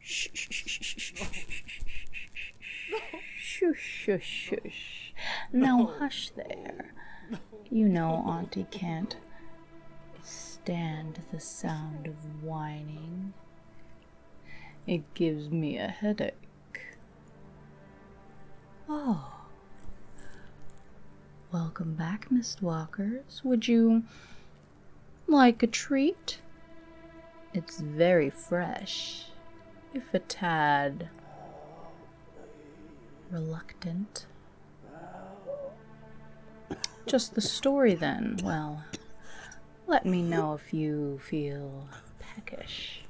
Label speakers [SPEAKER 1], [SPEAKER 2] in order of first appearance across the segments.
[SPEAKER 1] Shh, shh, shh, shh, shh, shh, shush, shush, shush. Now hush there. You know Auntie can't stand the sound of whining. It gives me a headache. Oh. Welcome back, Mistwalkers. Would you like a treat? It's very fresh, if a tad reluctant. Just the story, then. Well, let me know if you feel peckish.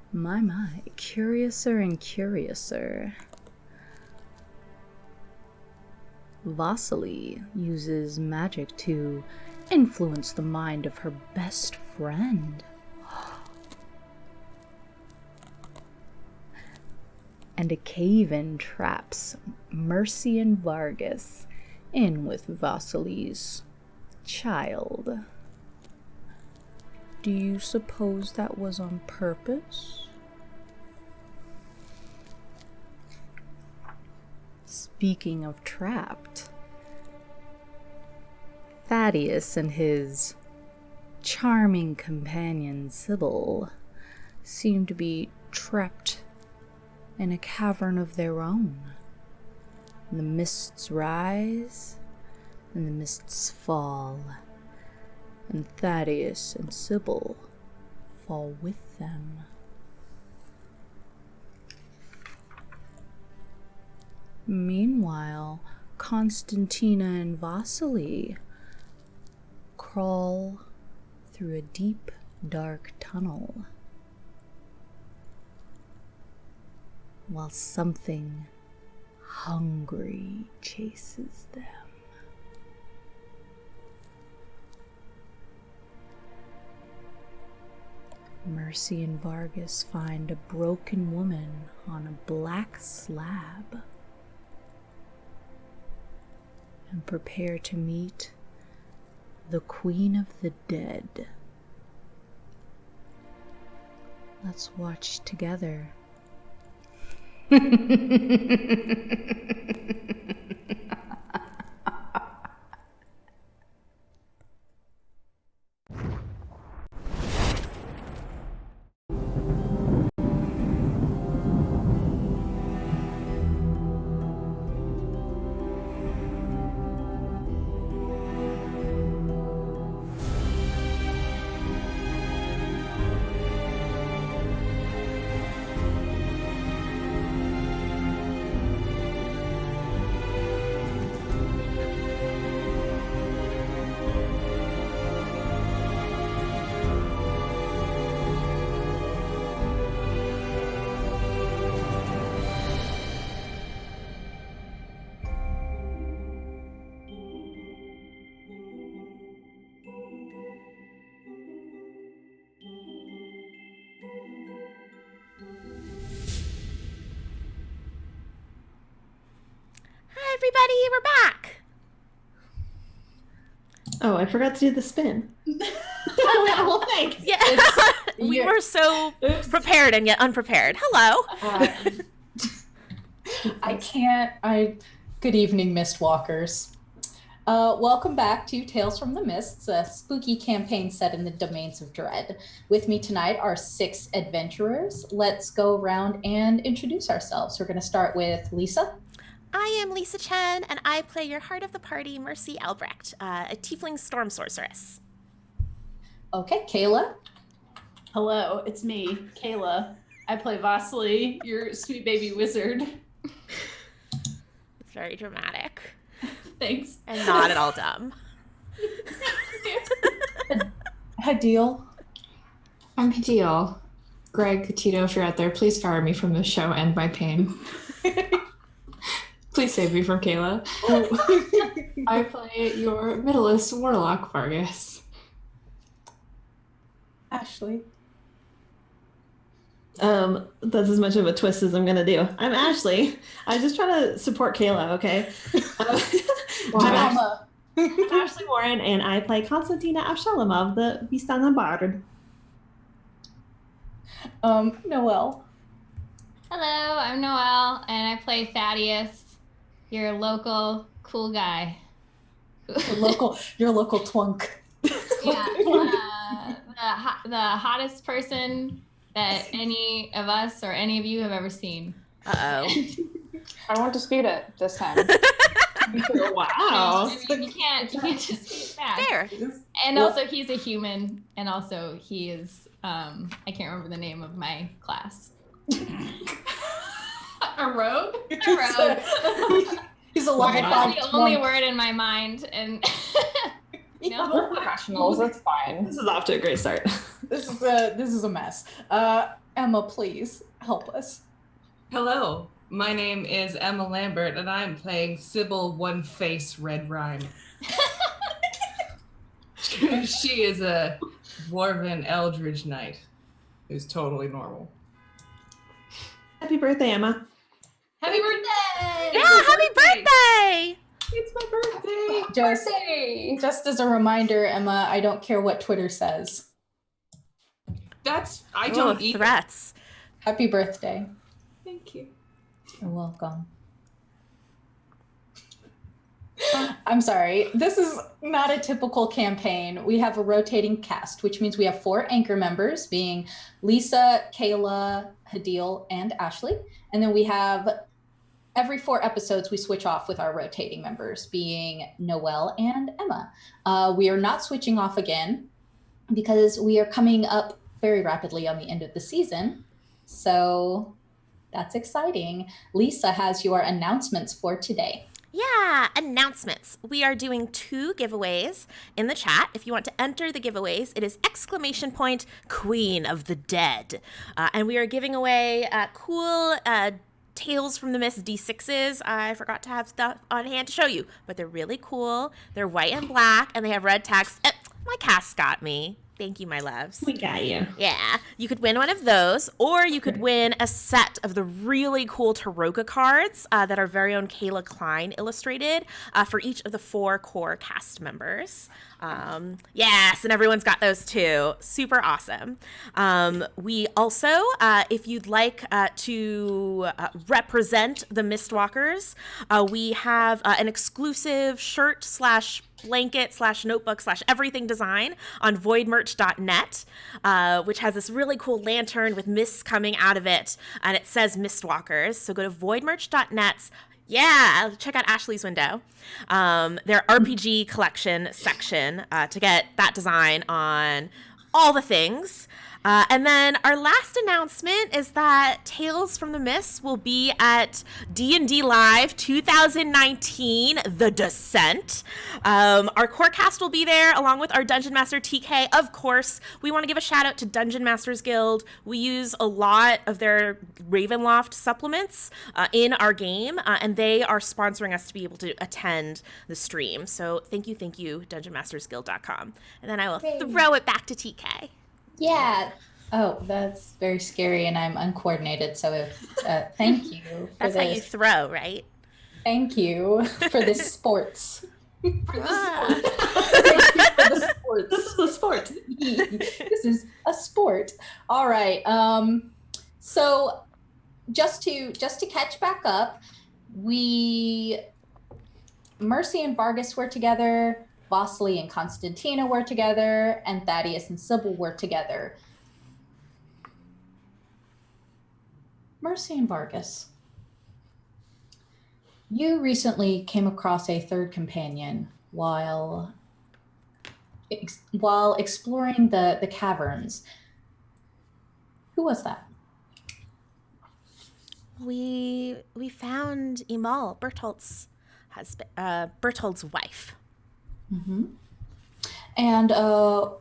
[SPEAKER 1] My, curiouser and curiouser. Vasily uses magic to influence the mind of her best friend. And a cave-in traps Mercy and Vargis in with Vasily's child. Do you suppose that was on purpose? Speaking of trapped, Thaddeus and his charming companion Sybil seem to be trapped in a cavern of their own. The mists rise and the mists fall, and Thaddeus and Sybil fall with them. Meanwhile, Constantina and Vasily crawl through a deep, dark tunnel, while something hungry chases them. Mercy and Vargis find a broken woman on a black slab and prepare to meet the Queen of the Dead. Let's watch together.
[SPEAKER 2] Everybody, we're back.
[SPEAKER 3] Oh, I forgot to do the spin.
[SPEAKER 2] Well, thanks. Yeah, we were so prepared and yet unprepared. Hello.
[SPEAKER 4] Good evening, Mistwalkers. Welcome back to Tales from the Mists, a spooky campaign set in the domains of dread. With me tonight are 6 adventurers. Let's go around and introduce ourselves. We're going to start with Lisa.
[SPEAKER 2] I am Lisa Chen, and I play your heart of the party, Mercy Albrecht, a tiefling storm sorceress.
[SPEAKER 4] Okay, Kayla.
[SPEAKER 5] Hello, it's me, Kayla. I play Vasily, your sweet baby wizard.
[SPEAKER 2] It's very dramatic.
[SPEAKER 5] Thanks.
[SPEAKER 2] And not at all dumb.
[SPEAKER 4] Hadil.
[SPEAKER 3] I'm Hadil. Greg, Tito, if you're out there, please fire me from the show and my pain. Please save me from Kayla. I play your middleist warlock, Vargis.
[SPEAKER 4] Ashley.
[SPEAKER 6] That's as much of a twist as I'm gonna do. I'm Ashley. I was just trying to support Kayla, okay? I'm Ashley Warren, and I play Constantina Avshalomov, the Vistana Bard.
[SPEAKER 4] Noelle.
[SPEAKER 7] Hello, I'm Noelle, and I play Thaddeus, your local cool guy.
[SPEAKER 4] Your local twunk.
[SPEAKER 7] Yeah, the hottest person that any of us or any of you have ever seen.
[SPEAKER 2] Uh-oh.
[SPEAKER 8] I won't dispute it this time.
[SPEAKER 6] Wow.
[SPEAKER 7] You can't just keep that.
[SPEAKER 2] Fair.
[SPEAKER 7] And also, he's a human, and also he is, I can't remember the name of my class. A rogue? A rogue.
[SPEAKER 4] He's a level 5
[SPEAKER 7] That's the only word in my mind, and
[SPEAKER 8] We're professionals. It's fine.
[SPEAKER 6] This is off to a great start.
[SPEAKER 4] This is a mess. Emma, please help us.
[SPEAKER 9] Hello, my name is Emma Lambert, and I'm playing Sybil One Face Red Rhyme. She is a dwarven eldritch knight who's totally normal.
[SPEAKER 6] Happy birthday, Emma.
[SPEAKER 7] happy birthday!
[SPEAKER 2] Yeah, happy birthday!
[SPEAKER 6] It's my birthday.
[SPEAKER 4] Just as a reminder, Emma, I don't care what Twitter says.
[SPEAKER 9] I don't eat
[SPEAKER 2] threats.
[SPEAKER 4] Happy birthday.
[SPEAKER 9] Thank you.
[SPEAKER 4] You're welcome. I'm sorry. This is not a typical campaign. We have a rotating cast, which means we have 4 anchor members, being Lisa, Kayla, Hadil, and Ashley. And then we have every 4 episodes, we switch off with our rotating members, being Noelle and Emma. We are not switching off again because we are coming up very rapidly on the end of the season. So that's exciting. Lisa has your announcements for today.
[SPEAKER 2] Yeah, announcements. We are doing 2 giveaways in the chat. If you want to enter the giveaways, it is !Queen of the Dead. And we are giving away cool Tales from the Mist D6s. I forgot to have stuff on hand to show you, but they're really cool. They're white and black, and they have red text. My cast got me. Thank you, my loves.
[SPEAKER 6] We got you.
[SPEAKER 2] Yeah, you could win one of those, or you could win a set of the really cool Taroka cards that our very own Kayla Klein illustrated for each of the 4 core cast members. Yes, and everyone's got those too. Super awesome. We also, if you'd like to represent the Mistwalkers, we have an exclusive shirt / blanket / notebook / everything design on voidmerch.net, which has this really cool lantern with mists coming out of it, and it says Mistwalkers. So go to voidmerch.net. Yeah, check out Ashley's window. Their RPG collection section to get that design on all the things. And then our last announcement is that Tales from the Mists will be at D&D Live 2019, The Descent. Our core cast will be there along with our Dungeon Master TK. Of course, we want to give a shout out to Dungeon Masters Guild. We use a lot of their Ravenloft supplements in our game, and they are sponsoring us to be able to attend the stream. So thank you, dungeonmastersguild.com. And then I will throw it back to TK.
[SPEAKER 4] Yeah. Oh, that's very scary, and I'm uncoordinated. So, thank you.
[SPEAKER 2] That's how you throw, right?
[SPEAKER 4] Thank you for this sports.
[SPEAKER 6] This is the sport.
[SPEAKER 4] This is a sport. All right. So, just to catch back up, Mercy and Vargis were together. Vasily and Constantina were together, and Thaddeus and Sybil were together. Mercy and Vargis, you recently came across a 3rd companion while exploring the caverns. Who was that?
[SPEAKER 2] We found Imal, Bertholdt's husband, Bertholdt's wife.
[SPEAKER 4] Mm-hmm. And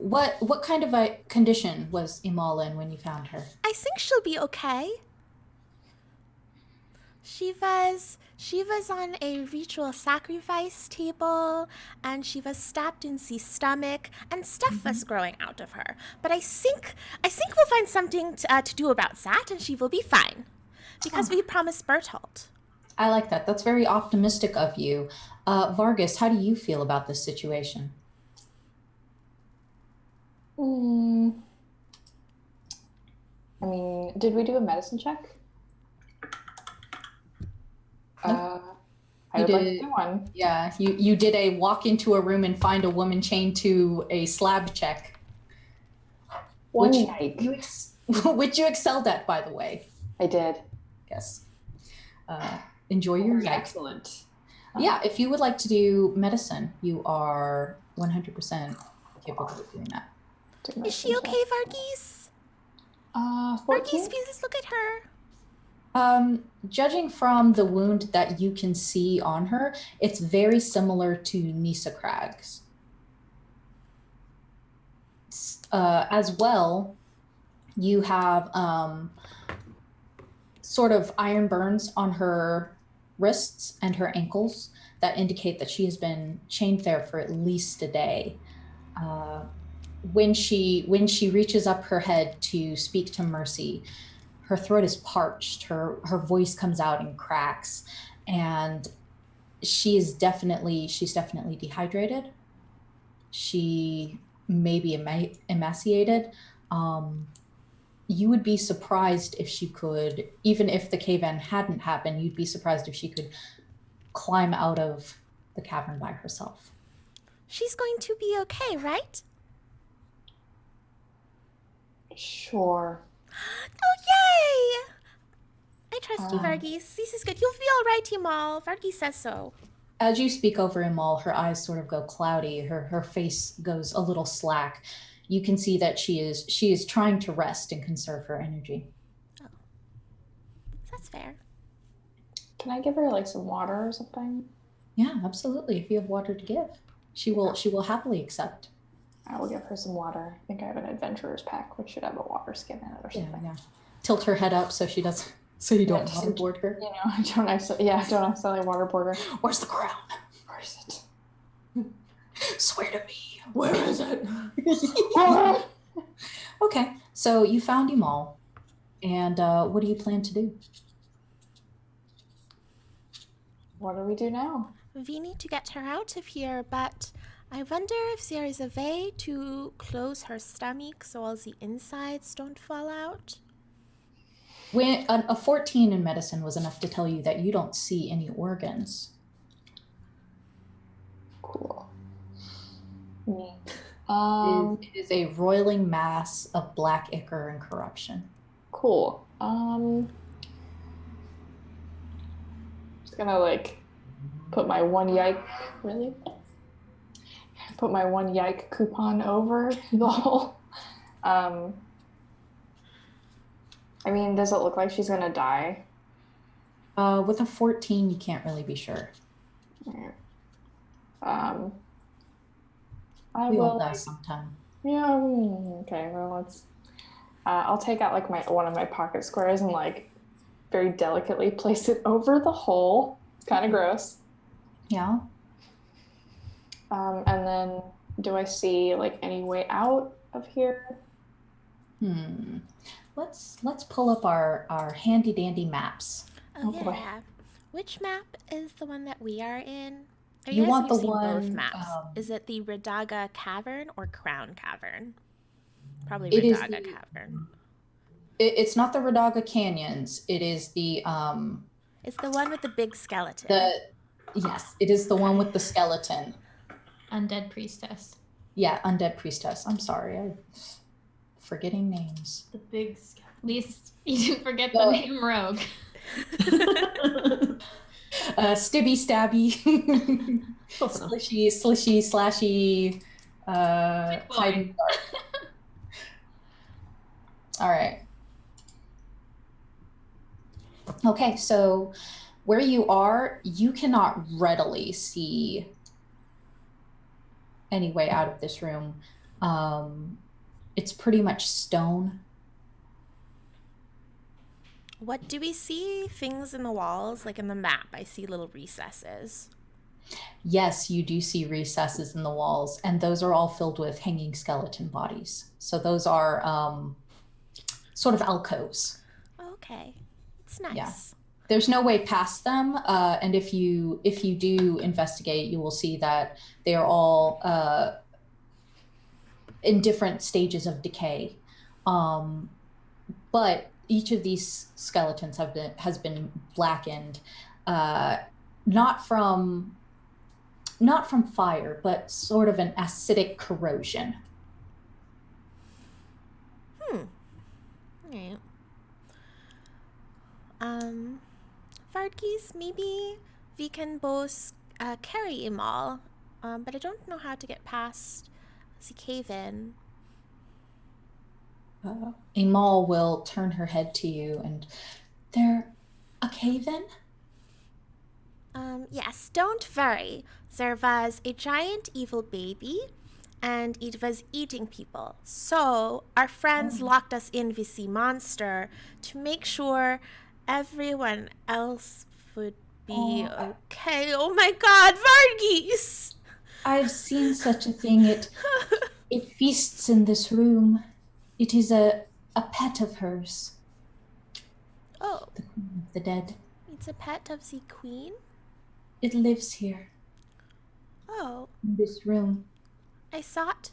[SPEAKER 4] what kind of a condition was Imal in when you found her?
[SPEAKER 2] I think she'll be okay. She was on a ritual sacrifice table, and she was stabbed in the stomach, and stuff was growing out of her. But I think we'll find something to do about that, and she will be fine, because we promised Bertolt.
[SPEAKER 4] I like that. That's very optimistic of you. Vargis, how do you feel about this situation?
[SPEAKER 8] I mean, did we do a medicine check? I would like to do one.
[SPEAKER 4] Yeah, you did a walk into a room and find a woman chained to a slab check.
[SPEAKER 8] One
[SPEAKER 4] which
[SPEAKER 8] yike.
[SPEAKER 4] which you excelled at, by the way.
[SPEAKER 8] I did.
[SPEAKER 4] Yes. Enjoy your yike.
[SPEAKER 8] Excellent.
[SPEAKER 4] Yeah, if you would like to do medicine, you are 100% capable of doing that.
[SPEAKER 2] Is she okay, Vargis?
[SPEAKER 8] 14?
[SPEAKER 2] Vargis, please look at her.
[SPEAKER 4] Judging from the wound that you can see on her, it's very similar to Nisa Crag's. As well, you have sort of iron burns on her wrists and her ankles that indicate that she has been chained there for at least a day. When she reaches up her head to speak to Mercy, her throat is parched, her voice comes out in cracks, and she's definitely dehydrated. She may be emaciated. You would be surprised if she could, even if the cave-in hadn't happened, you'd be surprised if she could climb out of the cavern by herself.
[SPEAKER 2] She's going to be okay, right?
[SPEAKER 8] Sure.
[SPEAKER 2] Oh, yay! I trust you, Vargis. This is good. You'll be all right, Imal. Vargis says so.
[SPEAKER 4] As you speak over Imal, her eyes sort of go cloudy. Her face goes a little slack. You can see that she is trying to rest and conserve her energy.
[SPEAKER 2] Oh, that's fair.
[SPEAKER 8] Can I give her like some water or something?
[SPEAKER 4] Yeah, absolutely. If you have water to give, she will happily accept.
[SPEAKER 8] I will give her some water. I think I have an adventurer's pack, which should have a water skin in it or something.
[SPEAKER 4] Yeah. Tilt her head up so you don't waterboard her.
[SPEAKER 8] You know, don't accidentally waterboard her.
[SPEAKER 4] Where's the crown?
[SPEAKER 8] Where's it?
[SPEAKER 4] Swear to me.
[SPEAKER 8] Where is it?
[SPEAKER 4] Okay, so you found Imal, and what do you plan to do?
[SPEAKER 8] What do we do now?
[SPEAKER 2] We need to get her out of here, but I wonder if there is a way to close her stomach so all the insides don't fall out.
[SPEAKER 4] When a 14 in medicine was enough to tell you that you don't see any organs.
[SPEAKER 8] Cool. Neat.
[SPEAKER 4] It is a roiling mass of black ichor and corruption.
[SPEAKER 8] Cool. Just gonna like put my one yike coupon over the whole. I mean, does it look like she's gonna die?
[SPEAKER 4] With a 14, you can't really be sure.
[SPEAKER 8] Yeah.
[SPEAKER 4] We will die sometime.
[SPEAKER 8] Yeah. Okay. Well, let's. I'll take out like one of my pocket squares and like very delicately place it over the hole. It's kind of gross.
[SPEAKER 4] Yeah.
[SPEAKER 8] And then, do I see like any way out of here?
[SPEAKER 4] Let's pull up our handy dandy maps.
[SPEAKER 2] Oh
[SPEAKER 8] boy.
[SPEAKER 2] yeah. Which map is the one that we are in?
[SPEAKER 4] You want the
[SPEAKER 2] You've seen
[SPEAKER 4] one,
[SPEAKER 2] both maps. Is it the Radaga Cavern or Crown Cavern? Probably
[SPEAKER 4] It is
[SPEAKER 2] Radaga Cavern.
[SPEAKER 4] It's not the Radaga Canyons. It is the
[SPEAKER 2] It's the one with the big skeleton.
[SPEAKER 4] Yes, it is the one with the skeleton.
[SPEAKER 7] Undead priestess.
[SPEAKER 4] Yeah, undead priestess. I'm sorry, I'm forgetting names.
[SPEAKER 5] The big
[SPEAKER 7] At least you didn't forget the name Rogue.
[SPEAKER 4] Stibby stabby, slishy slashy, hiding dark. All right. Okay, so where you are, you cannot readily see any way out of this room. It's pretty much stone.
[SPEAKER 2] What do we see? Things in the walls, like in the map. I see little recesses.
[SPEAKER 4] Yes, you do see recesses in the walls, and those are all filled with hanging skeleton bodies. So those are sort of alcoves.
[SPEAKER 2] Okay, it's nice.
[SPEAKER 4] Yeah. There's no way past them, and if you do investigate, you will see that they are all in different stages of decay. But each of these skeletons has been blackened, not from fire, but sort of an acidic corrosion.
[SPEAKER 2] Right. Vargis, maybe we can both carry Imal, but I don't know how to get past the cave-in.
[SPEAKER 4] Imal will turn her head to you, and there, a cave-in?
[SPEAKER 2] Yes, don't worry. There was a giant evil baby, and it was eating people. So our friends locked us in with the monster to make sure everyone else would be okay. Oh my God, Vargis!
[SPEAKER 4] I've seen such a thing. It feasts in this room. It is a pet of hers.
[SPEAKER 2] Oh,
[SPEAKER 4] The Queen of the Dead.
[SPEAKER 2] it's a pet of the queen?
[SPEAKER 4] It lives here,
[SPEAKER 2] Oh,
[SPEAKER 4] in this room.
[SPEAKER 2] I thought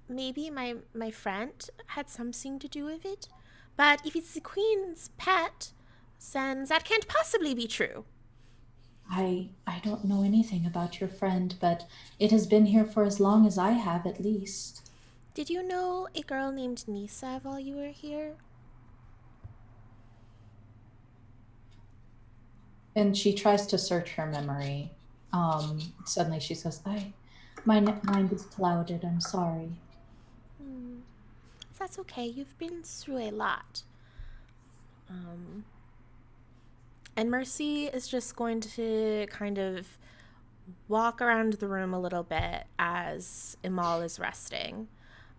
[SPEAKER 2] maybe my friend had something to do with it. But if it's the queen's pet, then that can't possibly be true.
[SPEAKER 4] I don't know anything about your friend, but it has been here for as long as I have, at least.
[SPEAKER 2] Did you know a girl named Nisa while you were here?
[SPEAKER 4] And she tries to search her memory. Suddenly she says, my mind is clouded, I'm sorry.
[SPEAKER 2] That's okay. You've been through a lot. And Mercy is just going to kind of walk around the room a little bit as Imal is resting.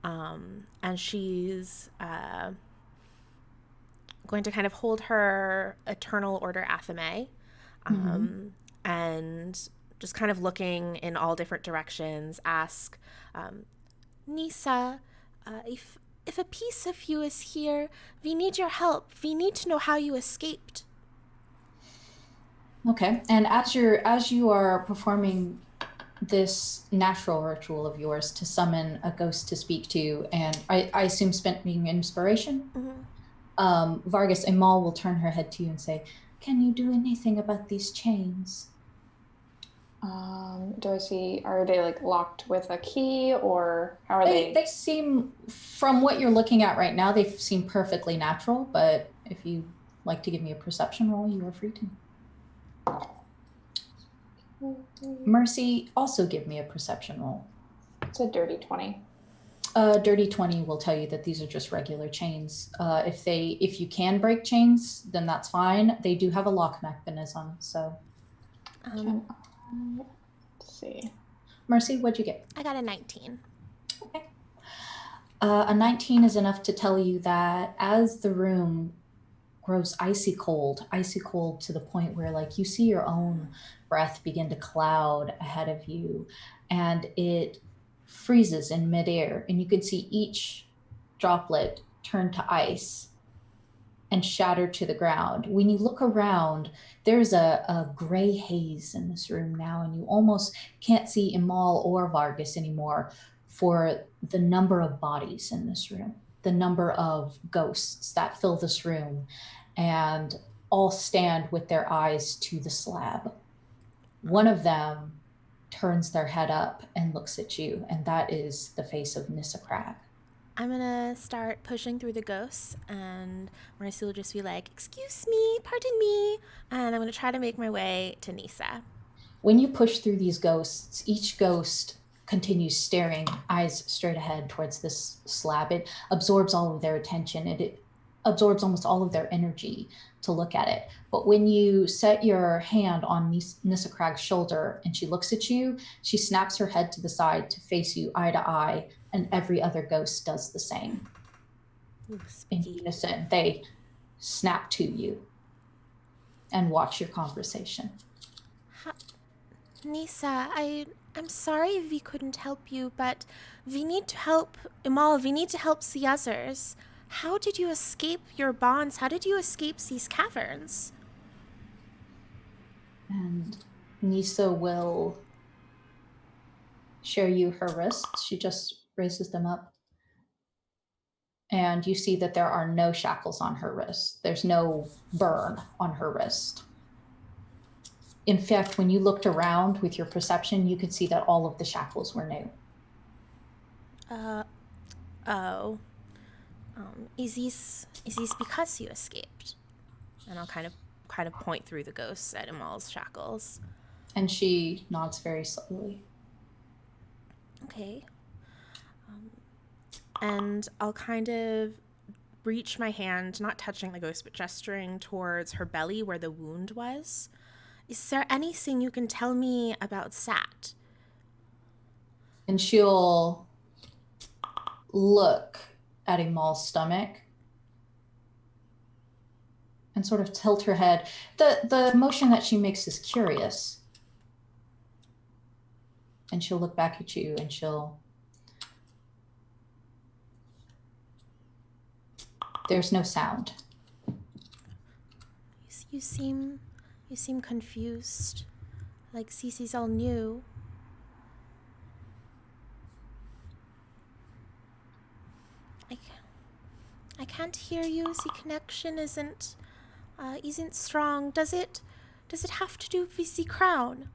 [SPEAKER 2] And she's going to kind of hold her Eternal Order Athame, and just kind of looking in all different directions, ask, Nisa, if a piece of you is here, we need your help. We need to know how you escaped.
[SPEAKER 4] Okay, and as you are performing this natural ritual of yours to summon a ghost to speak to, and I assume spending inspiration, Vargis, Imal will turn her head to you and say, can you do anything about these chains?
[SPEAKER 8] Do I see, are they like locked with a key, or how are they?
[SPEAKER 4] They seem, from what you're looking at right now, they seem perfectly natural, but if you like to give me a perception roll, you are free to. Mercy, also give me a perception roll.
[SPEAKER 8] It's a dirty 20.
[SPEAKER 4] Dirty 20 will tell you that these are just regular chains. If you can break chains, then that's fine. They do have a lock mechanism, so.
[SPEAKER 8] Let's see.
[SPEAKER 4] Mercy, what'd you get?
[SPEAKER 2] I got a 19.
[SPEAKER 4] Okay. A 19 is enough to tell you that as the room grows icy cold to the point where like you see your own breath begin to cloud ahead of you, and it freezes in midair, and you can see each droplet turn to ice and shatter to the ground. When you look around, there's a gray haze in this room now, and you almost can't see Imal or Vargis anymore for the number of bodies in this room, the number of ghosts that fill this room, and all stand with their eyes to the slab. One of them turns their head up and looks at you, and that is the face of Nissakrag.
[SPEAKER 2] I'm gonna start pushing through the ghosts, and Marcy will just be like, excuse me, pardon me, and I'm gonna try to make my way to Nisa.
[SPEAKER 4] When you push through these ghosts, each ghost continues staring, eyes straight ahead towards this slab. It absorbs all of their attention. It absorbs almost all of their energy to look at it. But when you set your hand on Nissakrag's shoulder and she looks at you, she snaps her head to the side to face you eye to eye, and every other ghost does the same.
[SPEAKER 2] Ooh,
[SPEAKER 4] In unison, they snap to you and watch your conversation.
[SPEAKER 2] Nisa, I'm sorry we couldn't help you, but we need to help Imal. We need to help the others. How did you escape your bonds? How did you escape these caverns?
[SPEAKER 4] And Nisa will show you her wrists. She just raises them up. And you see that there are no shackles on her wrist. There's no burn on her wrist. In fact, when you looked around with your perception, you could see that all of the shackles were new.
[SPEAKER 2] Is this because you escaped? And I'll kind of point through the ghosts at Imal's shackles.
[SPEAKER 4] And she nods very slowly.
[SPEAKER 2] Okay. And I'll kind of reach my hand, not touching the ghost, but gesturing towards her belly where the wound was. Is there anything you can tell me about that?
[SPEAKER 4] And she'll look at Imal's stomach and sort of tilt her head. The motion that she makes is curious. And she'll look back at you and there's no sound.
[SPEAKER 2] You seem confused. Like Cece's all new. I can't hear you. The connection isn't strong. Does it have to do with the crown?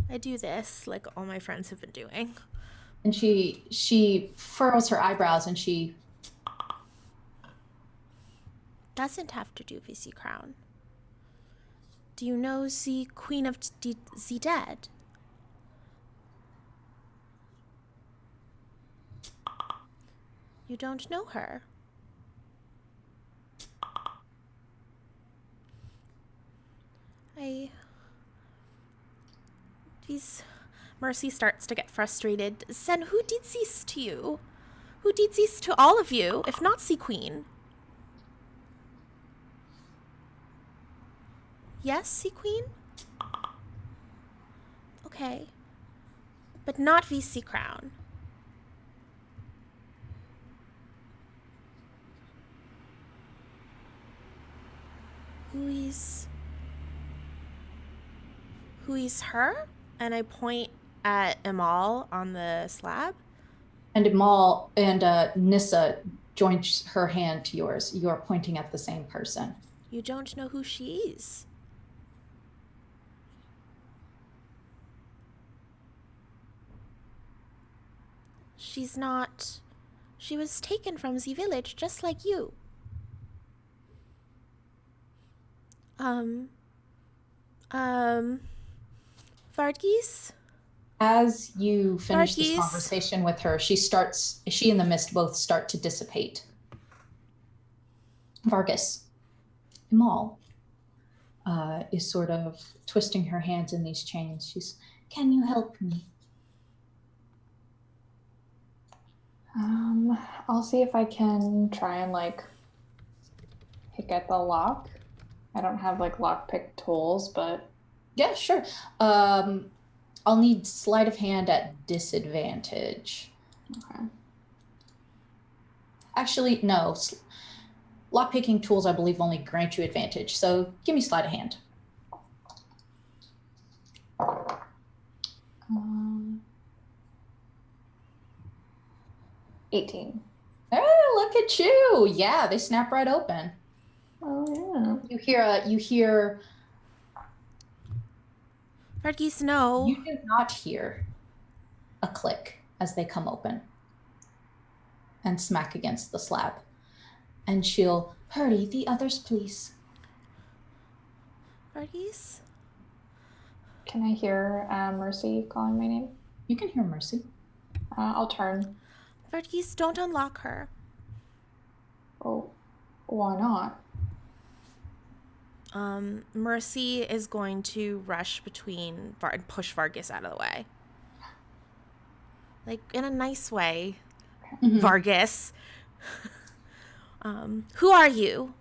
[SPEAKER 2] I do this like all my friends have been doing.
[SPEAKER 4] And she furrows her eyebrows and she
[SPEAKER 2] doesn't have to do with the crown. Do you know the Queen of the Dead? You don't know her. Mercy starts to get frustrated. Sen, who did this to you? Who did this to all of you, if not the Queen? Yes, the Queen? Okay. But not VC Crown. Who is her? And I point at Imal on the slab.
[SPEAKER 4] And Imal and Nissa joins her hand to yours. You are pointing at the same person.
[SPEAKER 2] You don't know who she is. She's not. She was taken from the village just like you. Vargis?
[SPEAKER 4] As you finish this
[SPEAKER 2] Vargis?
[SPEAKER 4] conversation with her, she and the mist both start to dissipate. Vargis, Imal is sort of twisting her hands in these chains. Can you help me?
[SPEAKER 8] I'll see if I can try and pick at the lock. I don't have lockpick tools, but
[SPEAKER 4] yeah, sure. I'll need sleight of hand at disadvantage.
[SPEAKER 8] Okay.
[SPEAKER 4] Actually, no. Lockpicking tools, I believe, only grant you advantage. So give me sleight of hand.
[SPEAKER 8] 18.
[SPEAKER 4] Oh, look at you! Yeah, they snap right open.
[SPEAKER 8] Oh yeah.
[SPEAKER 4] You hear.
[SPEAKER 2] Vargis, no.
[SPEAKER 4] You do not hear a click as they come open and smack against the slab. And she'll hurry, the others, please.
[SPEAKER 2] Vargis?
[SPEAKER 8] Can I hear Mercy calling my name?
[SPEAKER 4] You can hear Mercy.
[SPEAKER 8] I'll turn.
[SPEAKER 2] Vargis, don't unlock her.
[SPEAKER 8] Oh, why not?
[SPEAKER 2] Mercy is going to rush between and push Vargis out of the way. Like, in a nice way.
[SPEAKER 4] Mhm.
[SPEAKER 2] Vargis. Who are you?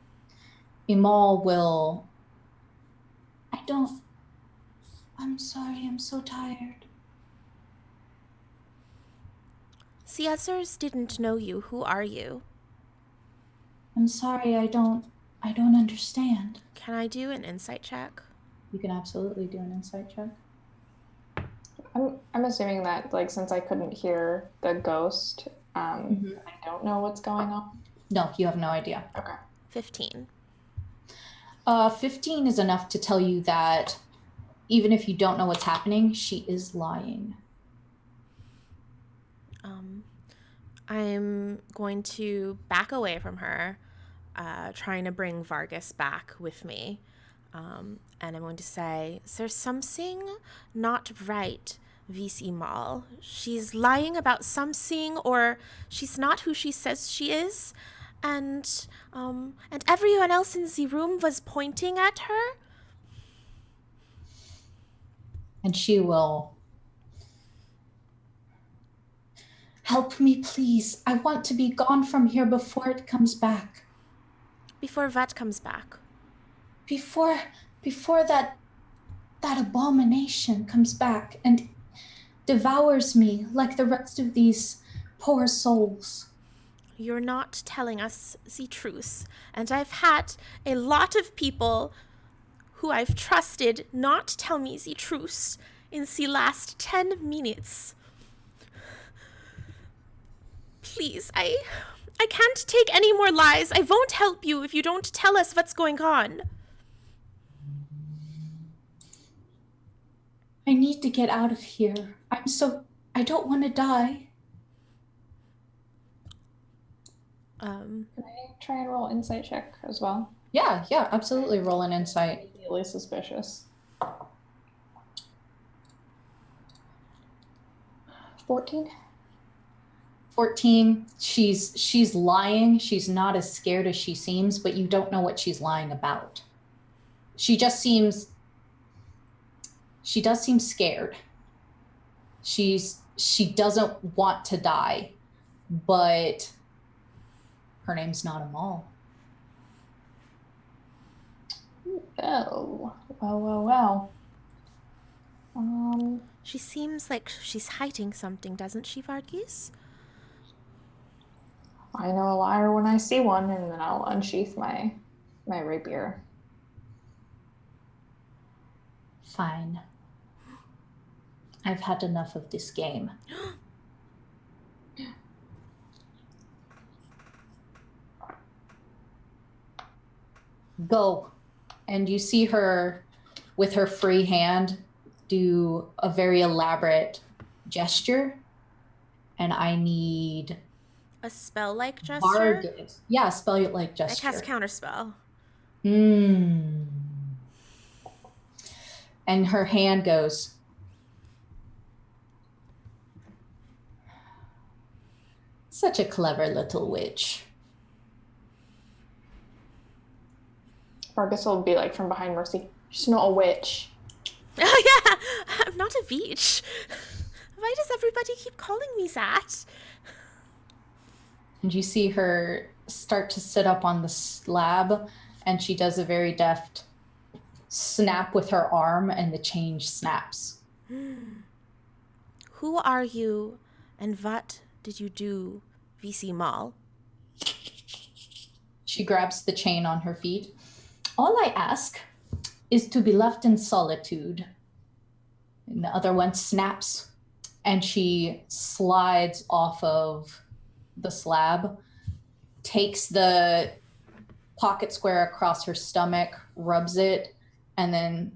[SPEAKER 4] Imal will... I'm sorry, I'm so tired.
[SPEAKER 2] The others didn't know you. Who are you?
[SPEAKER 4] I'm sorry, I don't understand.
[SPEAKER 2] Can I do an insight check?
[SPEAKER 4] You can absolutely do an insight check.
[SPEAKER 8] I'm assuming that, like, since I couldn't hear the ghost, I don't know what's going on.
[SPEAKER 4] No, you have no idea.
[SPEAKER 8] Okay.
[SPEAKER 2] 15.
[SPEAKER 4] 15 is enough to tell you that even if you don't know what's happening, she is lying.
[SPEAKER 2] I'm going to back away from her, trying to bring Vargis back with me. And I'm going to say, there's something not right with Imal. She's lying about something, or she's not who she says she is. And everyone else in the room was pointing at her.
[SPEAKER 4] And she will... Help me, please. I want to be gone from here before it comes back.
[SPEAKER 2] Before what comes back?
[SPEAKER 4] Before that abomination comes back and devours me like the rest of these poor souls.
[SPEAKER 2] You're not telling us the truth. And I've had a lot of people who I've trusted not tell me the truth in the last 10 minutes. Please, I can't take any more lies. I won't help you if you don't tell us what's going on.
[SPEAKER 4] I need to get out of here. I don't want to die.
[SPEAKER 8] Can I try and roll insight check as well?
[SPEAKER 4] Yeah, absolutely. Roll an insight.
[SPEAKER 8] Immediately suspicious. 14.
[SPEAKER 4] 14. She's lying. She's not as scared as she seems, but you don't know what she's lying about. She does seem scared. She doesn't want to die, but her name's not Imal.
[SPEAKER 8] Well.
[SPEAKER 2] She seems like she's hiding something, doesn't she, Vargis?
[SPEAKER 8] I know a liar when I see one, and then I'll unsheath my rapier.
[SPEAKER 4] Fine. I've had enough of this game. Go. And you see her, with her free hand, do a very elaborate gesture. And I need...
[SPEAKER 2] A spell-like gesture?
[SPEAKER 4] Vargis. Yeah, spell-like gesture.
[SPEAKER 2] I cast Counterspell.
[SPEAKER 4] And her hand goes... Such a clever little witch.
[SPEAKER 8] Vargis will be like from behind Mercy. She's not a witch.
[SPEAKER 2] Oh yeah, I'm not a witch. Why does everybody keep calling me that?
[SPEAKER 4] And you see her start to sit up on the slab, and she does a very deft snap with her arm, and the chain snaps.
[SPEAKER 2] Who are you, and what did you do, VC Mall?
[SPEAKER 4] She grabs the chain on her feet. All I ask is to be left in solitude. And the other one snaps, and she slides off of the slab, takes the pocket square across her stomach, rubs it, and then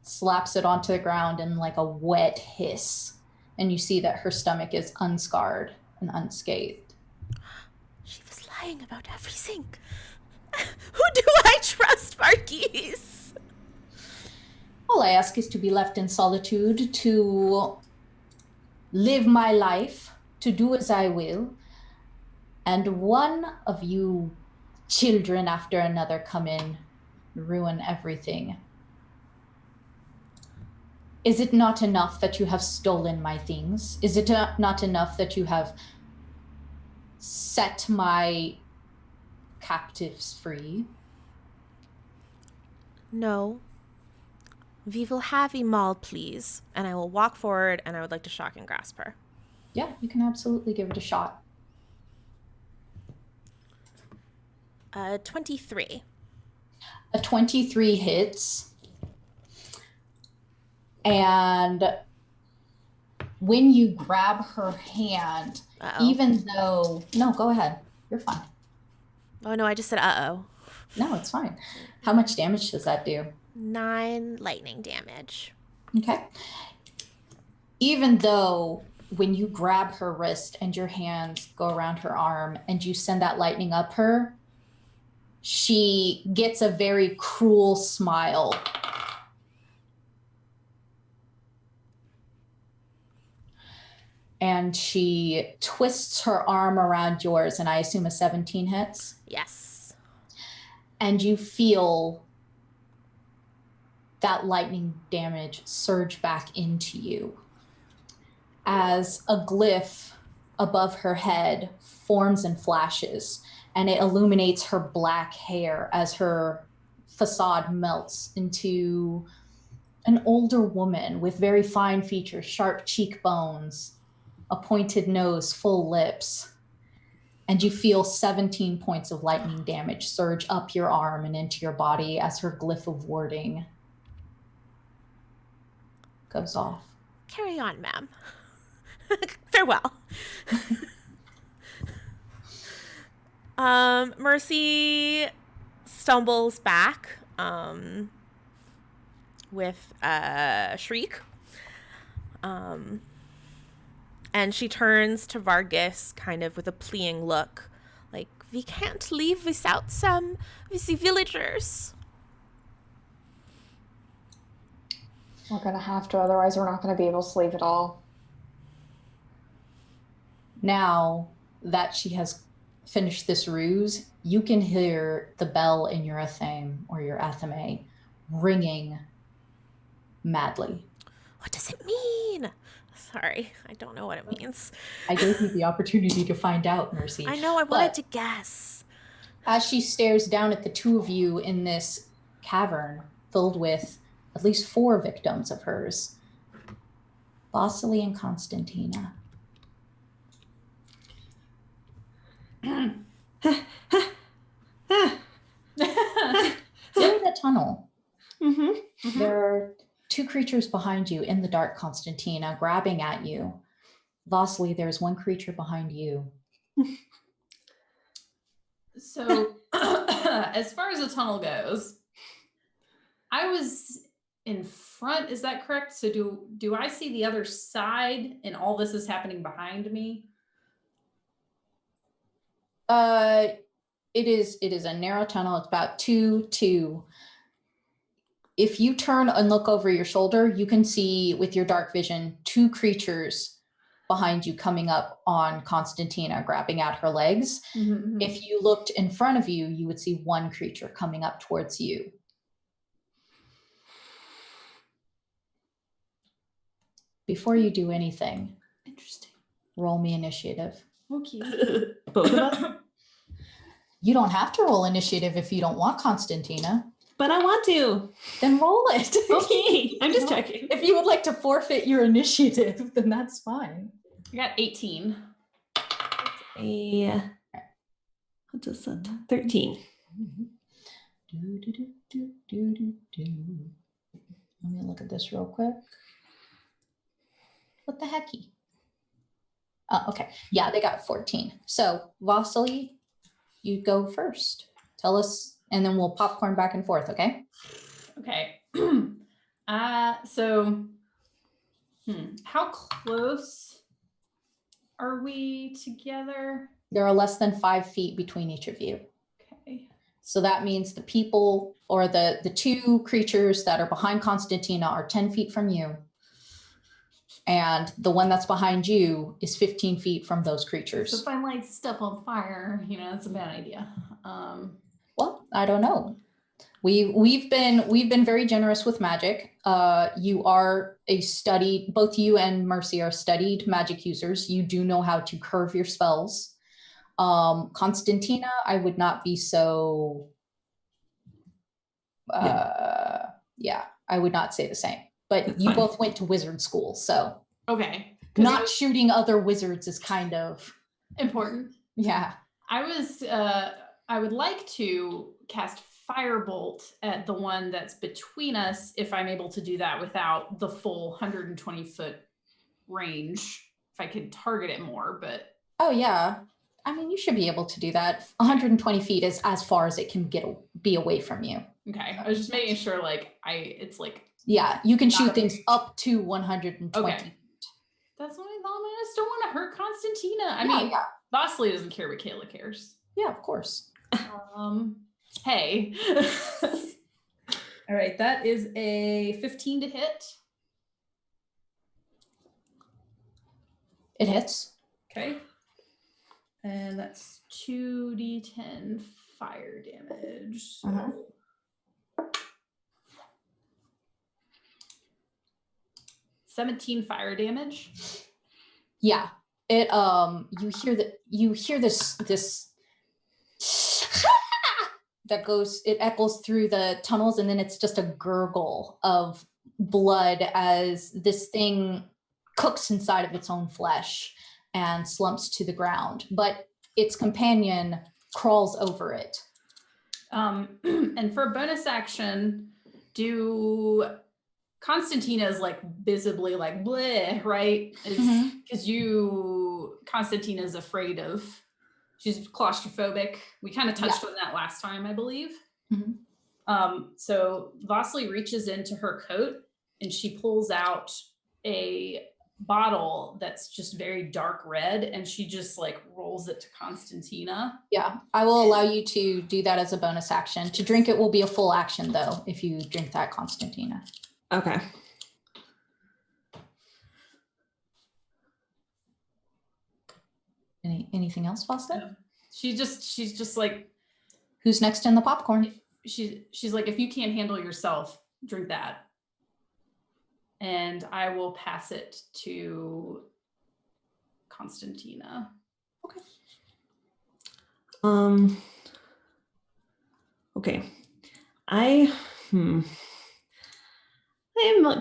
[SPEAKER 4] slaps it onto the ground in like a wet hiss. And you see that her stomach is unscarred and unscathed.
[SPEAKER 2] She was lying about everything. Who do I trust, Vargis?
[SPEAKER 4] All I ask is to be left in solitude, to live my life, to do as I will, and one of you children after another come in, ruin everything. Is it not enough that you have stolen my things? Is it not enough that you have set my captives free.
[SPEAKER 2] No. We will have Imal, please. And I will walk forward, and I would like to shock and grasp her.
[SPEAKER 4] Yeah, you can absolutely give it a shot.
[SPEAKER 2] 23.
[SPEAKER 4] A 23 hits. And when you grab her hand, even though... No, go ahead. You're fine.
[SPEAKER 2] Oh, no, I just said uh-oh.
[SPEAKER 4] No, it's fine. How much damage does that do?
[SPEAKER 2] 9 lightning damage.
[SPEAKER 4] Okay. Even though when you grab her wrist and your hands go around her arm and you send that lightning up her, she gets a very cruel smile. And she twists her arm around yours, and I assume a 17 hits?
[SPEAKER 2] Yes.
[SPEAKER 4] And you feel that lightning damage surge back into you as a glyph above her head forms and flashes, and it illuminates her black hair as her facade melts into an older woman with very fine features, sharp cheekbones, a pointed nose, full lips. And you feel 17 points of lightning damage surge up your arm and into your body as her glyph of warding goes off.
[SPEAKER 2] Carry on, ma'am. Farewell. Mercy stumbles back with a shriek. And she turns to Vargis kind of with a pleading look, like, we can't leave without the villagers.
[SPEAKER 8] We're gonna have to, otherwise we're not gonna be able to leave at all.
[SPEAKER 4] Now that she has finished this ruse, you can hear the bell in your athame or your athame ringing madly.
[SPEAKER 2] What does it mean? Sorry, I don't know what it means.
[SPEAKER 4] I gave you the opportunity to find out, Mercy.
[SPEAKER 2] I know, I wanted to guess.
[SPEAKER 4] As she stares down at the two of you in this cavern filled with at least 4 victims of hers, Vasily and Constantina. In the tunnel, there are 2 creatures behind you in the dark, Constantina, grabbing at you. Vasily, there's 1 creature behind you.
[SPEAKER 5] So, as far as the tunnel goes, I was in front. Is that correct? So do I see the other side, and all this is happening behind me?
[SPEAKER 4] It is a narrow tunnel. It's about 2-2. If you turn and look over your shoulder, you can see with your dark vision 2 creatures behind you coming up on Constantina, grabbing at her legs.
[SPEAKER 5] Mm-hmm.
[SPEAKER 4] If you looked in front of you, you would see 1 creature coming up towards you. Before you do anything,
[SPEAKER 5] Interesting.
[SPEAKER 4] roll me initiative.
[SPEAKER 5] Okay.
[SPEAKER 6] Both of us?
[SPEAKER 4] You don't have to roll initiative if you don't want, Constantina.
[SPEAKER 6] But I want to.
[SPEAKER 4] Then roll it.
[SPEAKER 6] Okay, I'm just checking.
[SPEAKER 4] If you would like to forfeit your initiative, then that's fine.
[SPEAKER 5] I got 18.
[SPEAKER 6] What is that? 13.
[SPEAKER 4] Let me look at this real quick. What the hecky? Okay. Yeah, they got 14. So, Vasily, you go first. Tell us, and then we'll popcorn back and forth, okay?
[SPEAKER 5] Okay. How close are we together?
[SPEAKER 4] There are less than 5 feet between each of you.
[SPEAKER 5] Okay.
[SPEAKER 4] So that means the people or the 2 creatures that are behind Constantina are 10 feet from you. And the one that's behind you is 15 feet from those creatures.
[SPEAKER 5] So if I light stuff on fire, that's a bad idea.
[SPEAKER 4] Well, I don't know. We've been very generous with magic. You are both you and Mercy are studied magic users. You do know how to curve your spells. Constantina, I would not be so. Yeah, I would not say the same. But
[SPEAKER 6] That's
[SPEAKER 4] you
[SPEAKER 6] fine.
[SPEAKER 4] both went to wizard school, so
[SPEAKER 5] Okay. 'Cause
[SPEAKER 4] not shooting other wizards is kind of
[SPEAKER 5] important.
[SPEAKER 4] yeah.
[SPEAKER 5] I would like to cast Firebolt at the one that's between us if I'm able to do that without the full 120-foot range. If I could target it more, but
[SPEAKER 4] Oh yeah. I mean, you should be able to do that. 120 feet is as far as it can be away from you.
[SPEAKER 5] okay. I was just making sure it's like
[SPEAKER 4] Yeah, you can shoot
[SPEAKER 5] Not a-
[SPEAKER 4] things up to 120.
[SPEAKER 5] Okay. That's what I thought. I just don't want to hurt Constantina. I
[SPEAKER 4] Yeah,
[SPEAKER 5] mean,
[SPEAKER 4] yeah.
[SPEAKER 5] Vasily doesn't care, but Kayla cares.
[SPEAKER 4] Yeah, of course.
[SPEAKER 5] Hey. All right, that is a 15 to hit.
[SPEAKER 4] It hits.
[SPEAKER 5] Okay. And that's 2d10 fire damage. So.
[SPEAKER 4] Uh-huh.
[SPEAKER 5] 17 fire damage.
[SPEAKER 4] Yeah. It you hear this that goes, it echoes through the tunnels, and then it's just a gurgle of blood as this thing cooks inside of its own flesh and slumps to the ground. But its companion crawls over it.
[SPEAKER 5] And for a bonus action, Constantina is like visibly like bleh, right? Because Constantina is afraid of, she's claustrophobic. We kind of touched on that last time, I believe. So Vasily reaches into her coat and she pulls out a bottle that's just very dark red, and she just like rolls it to Constantina.
[SPEAKER 4] Yeah, I will allow you to do that as a bonus action. To drink it will be a full action though, if you drink that, Constantina.
[SPEAKER 6] Okay.
[SPEAKER 4] Anything else, Foster?
[SPEAKER 5] No. She's just like,
[SPEAKER 4] who's next in the popcorn?
[SPEAKER 5] She's like, if you can't handle yourself, drink that. And I will pass it to Constantina.
[SPEAKER 6] Okay. Okay. I am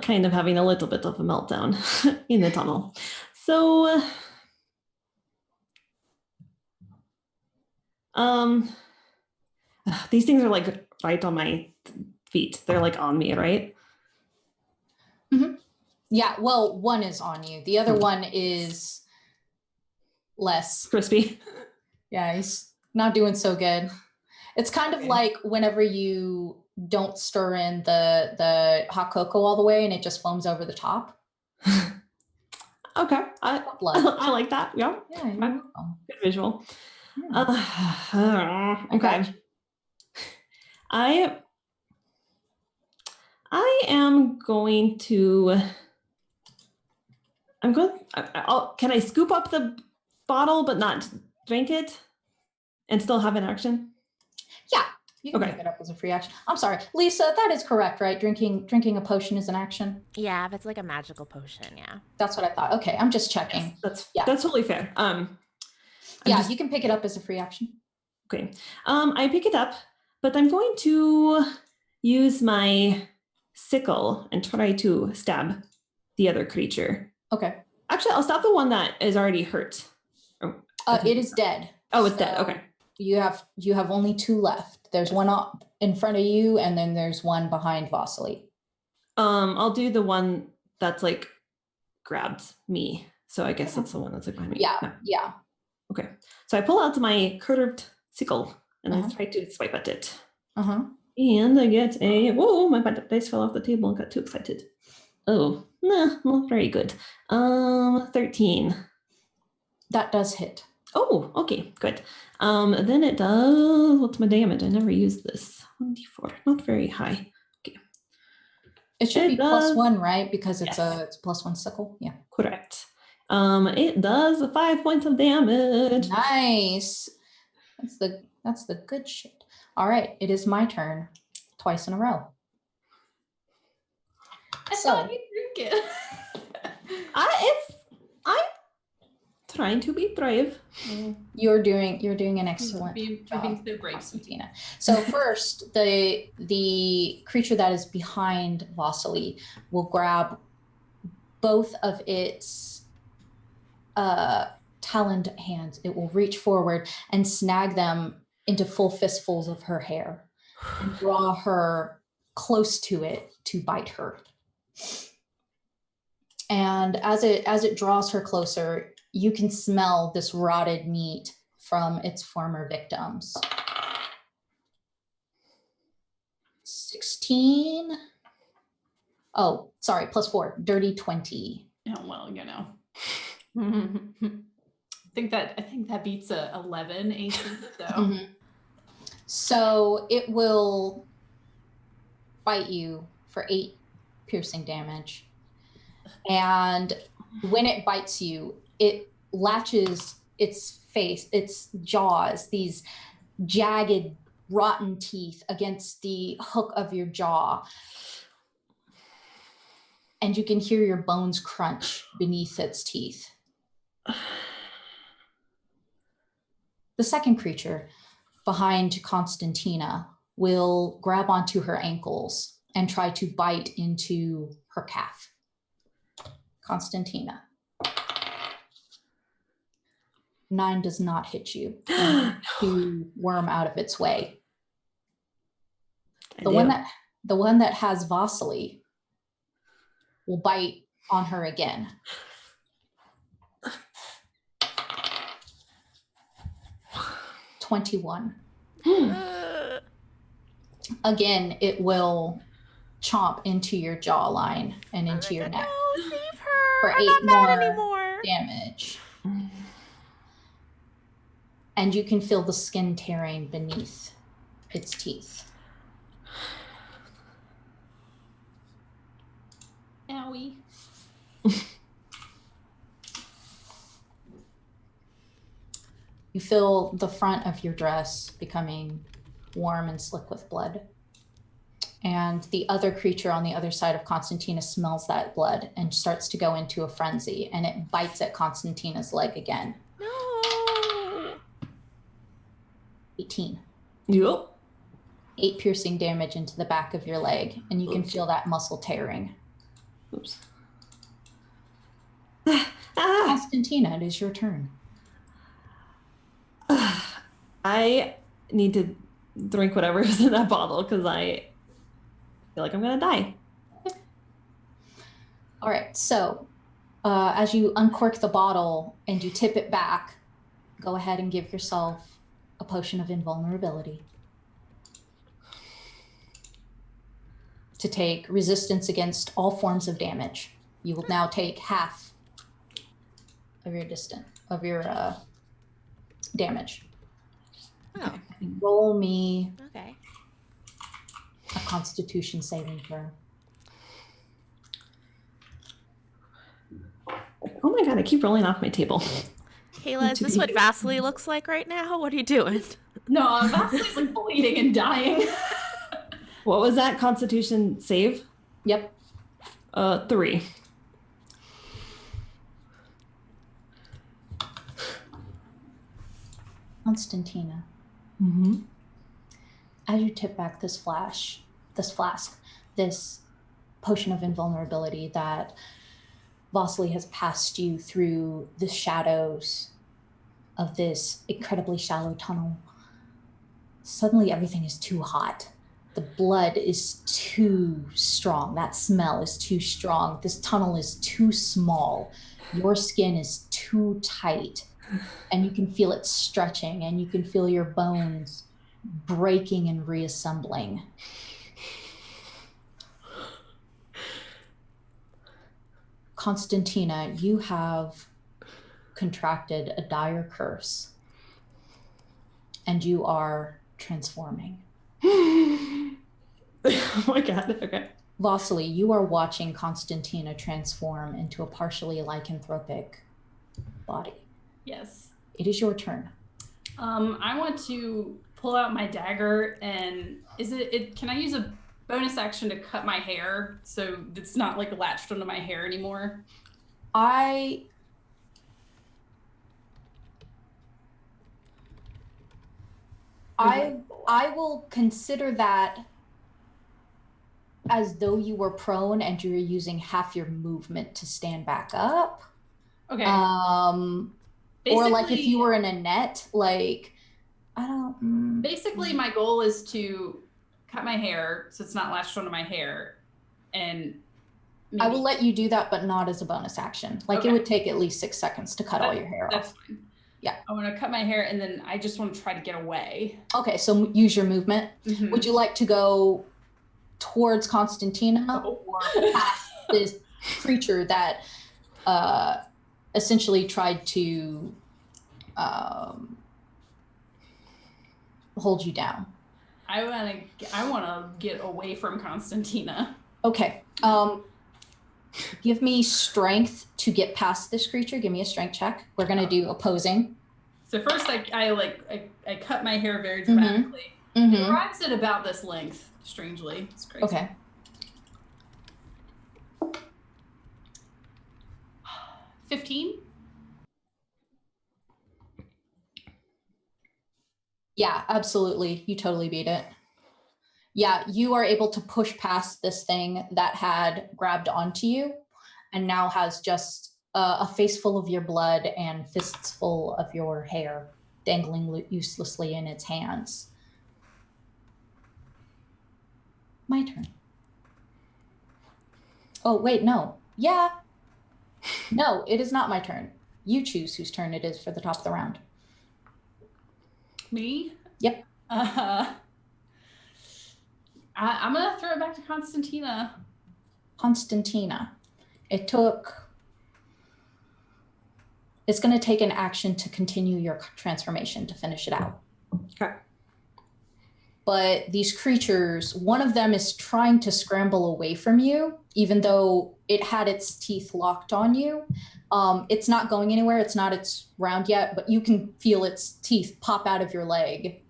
[SPEAKER 6] kind of having a little bit of a meltdown in the tunnel. So these things are like right on my feet. They're like on me, right?
[SPEAKER 4] Yeah, well, one is on you. The other one is less
[SPEAKER 6] crispy.
[SPEAKER 4] Yeah, he's not doing so good. It's kind of like whenever you don't stir in the hot cocoa all the way and it just foams over the top.
[SPEAKER 6] Okay, I like that. Yeah,
[SPEAKER 4] yeah,
[SPEAKER 6] good visual.
[SPEAKER 4] Yeah.
[SPEAKER 6] Okay, I am going to. Can I scoop up the bottle but not drink it, and still have an action?
[SPEAKER 4] Yeah, you can pick it up as a free action. I'm sorry, Lisa. That is correct, right? Drinking a potion is an action.
[SPEAKER 2] Yeah, if it's like a magical potion, yeah.
[SPEAKER 4] That's what I thought. Okay, I'm just checking.
[SPEAKER 6] Yes, that's totally fair.
[SPEAKER 4] You can pick it up as a free action.
[SPEAKER 6] Okay, I pick it up, but I'm going to use my sickle and try to stab the other creature.
[SPEAKER 4] Okay.
[SPEAKER 6] Actually, I'll stop the one that is already hurt.
[SPEAKER 4] It is dead.
[SPEAKER 6] Oh, it's dead. Okay.
[SPEAKER 4] You have only two left. There's one up in front of you, and then there's one behind Vasily.
[SPEAKER 6] I'll do the one that's like grabbed me. So I guess that's the one that's like behind me.
[SPEAKER 4] Yeah.
[SPEAKER 6] Okay. So I pull out my curved sickle and I try to swipe at it. And I get whoa, my dice fell off the table and got too excited. Oh, nah, not very good. 13.
[SPEAKER 4] That does hit.
[SPEAKER 6] Oh, okay, good. Then it does, what's my damage? I never used this. 1d4, not very high. Okay.
[SPEAKER 4] It should be +1, right? Because it's a +1 sickle. Yeah.
[SPEAKER 6] Correct. It does 5 points of damage.
[SPEAKER 4] Nice. That's the good shit. All right, it is my turn. Twice in a row.
[SPEAKER 5] I thought you drink it.
[SPEAKER 6] I'm trying to be brave.
[SPEAKER 4] You're doing an excellent
[SPEAKER 5] Being
[SPEAKER 4] job,
[SPEAKER 5] so brave.
[SPEAKER 4] Constantina. So first, the creature that is behind Vasily will grab both of its taloned hands. It will reach forward and snag them into full fistfuls of her hair and draw her close to it to bite her. And as it draws her closer, you can smell this rotted meat from its former victims. 16. Oh, sorry, +4, dirty 20.
[SPEAKER 5] Oh, well, I think that beats a 11 AC. So.
[SPEAKER 4] Mm-hmm. So it will bite you for 8 piercing damage. And when it bites you, it latches its face, its jaws, these jagged, rotten teeth against the hook of your jaw. And you can hear your bones crunch beneath its teeth. The second creature behind Constantina will grab onto her ankles and try to bite into her calf. Constantina. 9 does not hit you to worm out of its way. The one that has Vasily will bite on her again. (21). Again, it will chomp into your jawline and into your neck.
[SPEAKER 2] No, save her.
[SPEAKER 4] For
[SPEAKER 2] I'm
[SPEAKER 4] 8
[SPEAKER 2] not mad
[SPEAKER 4] more
[SPEAKER 2] anymore.
[SPEAKER 4] damage. And you can feel the skin tearing beneath its teeth.
[SPEAKER 5] Owie.
[SPEAKER 4] You feel the front of your dress becoming warm and slick with blood. And the other creature on the other side of Constantina smells that blood and starts to go into a frenzy, and it bites at Constantina's leg again.
[SPEAKER 2] No.
[SPEAKER 4] 18.
[SPEAKER 6] Yup.
[SPEAKER 4] 8 piercing damage into the back of your leg, and you can feel that muscle tearing.
[SPEAKER 6] Oops.
[SPEAKER 4] Constantina, it is your turn.
[SPEAKER 6] I need to drink whatever is in that bottle because I feel like I'm gonna die.
[SPEAKER 4] All right, so as you uncork the bottle and you tip it back, go ahead and give yourself a potion of invulnerability to take resistance against all forms of damage. You will now take half of your damage.
[SPEAKER 2] Oh.
[SPEAKER 4] Roll me
[SPEAKER 2] Okay.
[SPEAKER 4] a Constitution saving throw.
[SPEAKER 6] Oh my god, I keep rolling off my table.
[SPEAKER 2] Kayla, is this what Vasily looks like right now? What are you doing?
[SPEAKER 5] No, Vasily's like bleeding and dying.
[SPEAKER 6] What was that Constitution save?
[SPEAKER 4] Yep.
[SPEAKER 6] 3.
[SPEAKER 4] Constantina.
[SPEAKER 6] Mm-hmm.
[SPEAKER 4] As you tip back this flask, this potion of invulnerability that Vasily has passed you through the shadows of this incredibly shallow tunnel, suddenly everything is too hot. The blood is too strong. That smell is too strong. This tunnel is too small. Your skin is too tight. And you can feel it stretching, and you can feel your bones breaking and reassembling. Constantina, you have contracted a dire curse, and you are transforming.
[SPEAKER 6] Oh my god, okay.
[SPEAKER 4] Vasily, you are watching Constantina transform into a partially lycanthropic body.
[SPEAKER 5] Yes.
[SPEAKER 4] It is your turn.
[SPEAKER 5] I want to pull out my dagger, and can I use a bonus action to cut my hair so it's not like latched onto my hair anymore?
[SPEAKER 4] I I will consider that as though you were prone and you're using half your movement to stand back up.
[SPEAKER 5] Okay.
[SPEAKER 4] Or like if you were in a net, like I don't.
[SPEAKER 5] Basically, my goal is to cut my hair so it's not lashed onto my hair, and maybe...
[SPEAKER 4] I will let you do that, but not as a bonus action. Like it would take at least 6 seconds to cut all your hair off.
[SPEAKER 5] That's fine. Yeah. I want to cut my hair, and then I just want to try to get away.
[SPEAKER 4] Okay, so use your movement. Mm-hmm. Would you like to go towards Constantina or past this creature that essentially tried to hold you down?
[SPEAKER 5] I want to get away from Constantina.
[SPEAKER 4] Okay. Give me strength to get past this creature. Give me a strength check. We're gonna do opposing.
[SPEAKER 5] So first, I cut my hair very dramatically. Mm-hmm. It arrives at about this length. Strangely, it's crazy.
[SPEAKER 4] Okay.
[SPEAKER 5] 15.
[SPEAKER 4] Yeah, absolutely. You totally beat it. Yeah, you are able to push past this thing that had grabbed onto you and now has just a face full of your blood and fists full of your hair dangling uselessly in its hands. My turn. Oh, wait, no. Yeah. No, it is not my turn. You choose whose turn it is for the top of the round.
[SPEAKER 5] Me?
[SPEAKER 4] Yep.
[SPEAKER 5] I'm going to throw it back to Constantina.
[SPEAKER 4] Constantina. It's going to take an action to continue your transformation to finish it out.
[SPEAKER 6] Okay.
[SPEAKER 4] But these creatures, one of them is trying to scramble away from you, even though it had its teeth locked on you. It's not going anywhere. It's not its round yet, but you can feel its teeth pop out of your leg.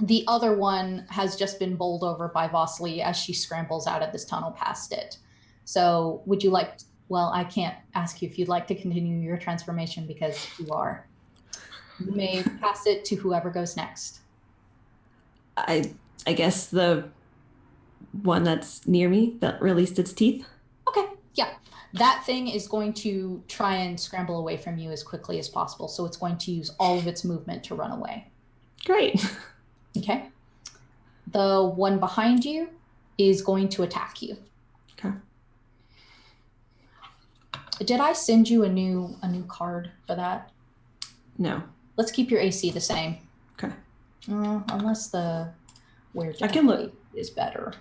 [SPEAKER 4] The other one has just been bowled over by Vasily as she scrambles out of this tunnel past it. So would you like, well, I can't ask you if you'd like to continue your transformation because you are. You may pass it to whoever goes next.
[SPEAKER 6] I guess the one that's near me that released its teeth.
[SPEAKER 4] Okay, yeah. That thing is going to try and scramble away from you as quickly as possible. So it's going to use all of its movement to run away.
[SPEAKER 6] Great.
[SPEAKER 4] Okay. The one behind you is going to attack you.
[SPEAKER 6] Okay.
[SPEAKER 4] Did I send you a new card for that?
[SPEAKER 6] No.
[SPEAKER 4] Let's keep your AC the same.
[SPEAKER 6] Okay.
[SPEAKER 4] Unless the
[SPEAKER 6] Werejackal
[SPEAKER 4] is better.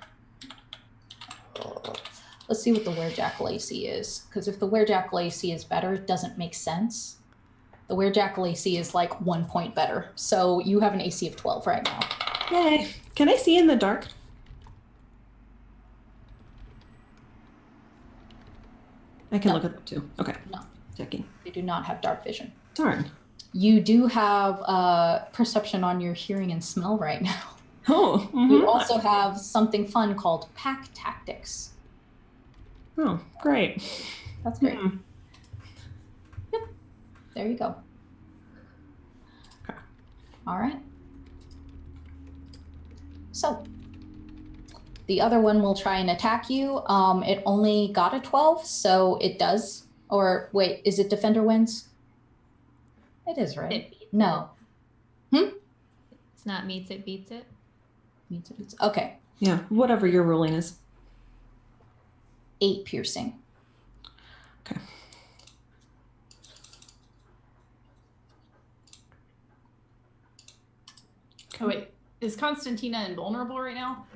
[SPEAKER 4] Let's see what the Werejackal AC is. Because if the Werejackal AC is better, it doesn't make sense. The Werejackal AC is like 1 point better. So you have an AC of 12 right now.
[SPEAKER 6] Yay. Can I see in the dark? I can look at them too. Okay.
[SPEAKER 4] No.
[SPEAKER 6] Checking.
[SPEAKER 4] They do not have dark vision.
[SPEAKER 6] Darn.
[SPEAKER 4] You do have perception on your hearing and smell right now.
[SPEAKER 6] Oh. Mm-hmm.
[SPEAKER 4] You also have something fun called pack tactics.
[SPEAKER 6] Oh, great.
[SPEAKER 4] That's great. Mm-hmm. Yep. There you go.
[SPEAKER 6] Okay.
[SPEAKER 4] All right. So the other one will try and attack you. It only got a 12, so it does. Or wait, is it defender wins? It is, right? No.
[SPEAKER 7] It's not meets it, beats it.
[SPEAKER 4] Meets it, beats it. Okay.
[SPEAKER 6] Yeah, whatever your ruling is.
[SPEAKER 4] 8 piercing.
[SPEAKER 6] Okay.
[SPEAKER 5] Oh, wait. Is Constantina invulnerable right now?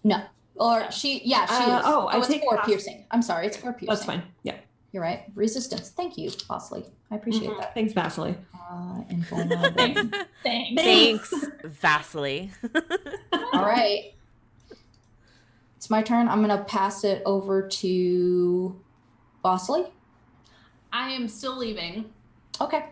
[SPEAKER 4] No. Or she is. It's 4 piercing. I'm sorry, it's 4 piercing.
[SPEAKER 6] That's fine. Yeah.
[SPEAKER 4] You're right. Resistance. Thank you, Vasily. I appreciate that.
[SPEAKER 6] Thanks, Vasily.
[SPEAKER 4] Invulnerable.
[SPEAKER 2] Thanks, Vasily.
[SPEAKER 4] All right. It's my turn. I'm going to pass it over to Vasily.
[SPEAKER 5] I am still leaving.
[SPEAKER 4] Okay.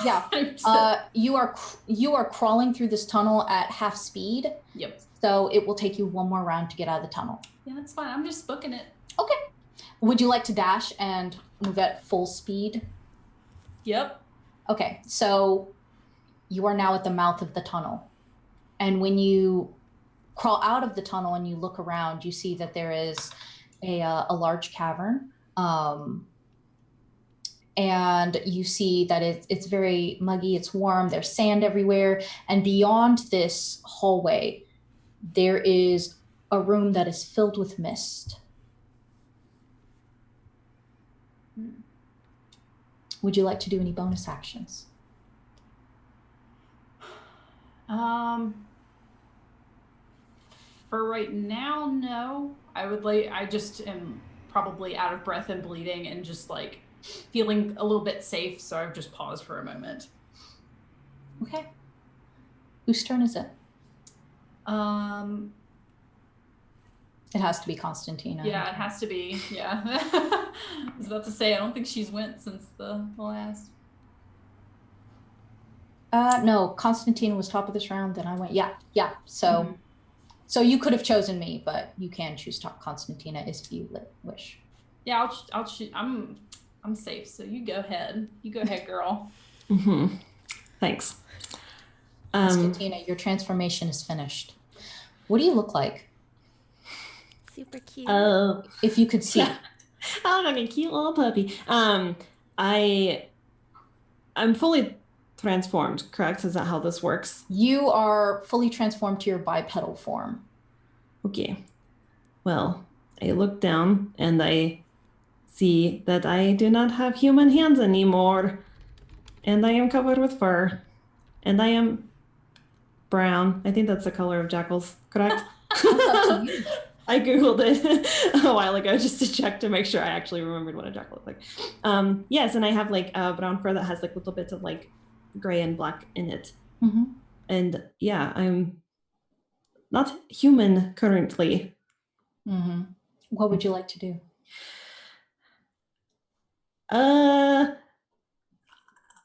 [SPEAKER 4] Yeah. You are crawling through this tunnel at half speed.
[SPEAKER 5] Yep.
[SPEAKER 4] So it will take you one more round to get out of the tunnel.
[SPEAKER 5] Yeah, that's fine. I'm just booking it.
[SPEAKER 4] Okay. Would you like to dash and move at full speed?
[SPEAKER 5] Yep.
[SPEAKER 4] Okay. So you are now at the mouth of the tunnel. And when you crawl out of the tunnel and you look around, you see that there is a large cavern. And you see that it's very muggy, it's warm, there's sand everywhere. And beyond this hallway, there is a room that is filled with mist. Would you like to do any bonus actions?
[SPEAKER 5] For right now, no. I just am probably out of breath and bleeding and just like feeling a little bit safe, so I've just paused for a moment.
[SPEAKER 4] Okay. Whose turn is it? It has to be Constantina.
[SPEAKER 5] Yeah, it has to be. Yeah. I was about to say, I don't think she's went since the last.
[SPEAKER 4] No, Constantina was top of this round, then I went. Yeah. So, so you could have chosen me, but you can choose top Constantina if you wish.
[SPEAKER 5] Yeah, I'll choose. I'm safe, so you go ahead. You go ahead, girl.
[SPEAKER 6] Thanks.
[SPEAKER 4] Constantina, your transformation is finished. What do you look like?
[SPEAKER 2] Super cute.
[SPEAKER 4] If you could see.
[SPEAKER 6] I'm like a cute little puppy. I'm fully transformed, correct? Is that how this works?
[SPEAKER 4] You are fully transformed to your bipedal form.
[SPEAKER 6] Okay. Well, I look down and I see that I do not have human hands anymore. And I am covered with fur. And I am brown. I think that's the color of jackals, correct? I Googled it a while ago just to check to make sure I actually remembered what a jackal looked like. Yes, and I have like brown fur that has like little bits of like gray and black in it. And yeah, I'm not human currently.
[SPEAKER 4] What would you like to do?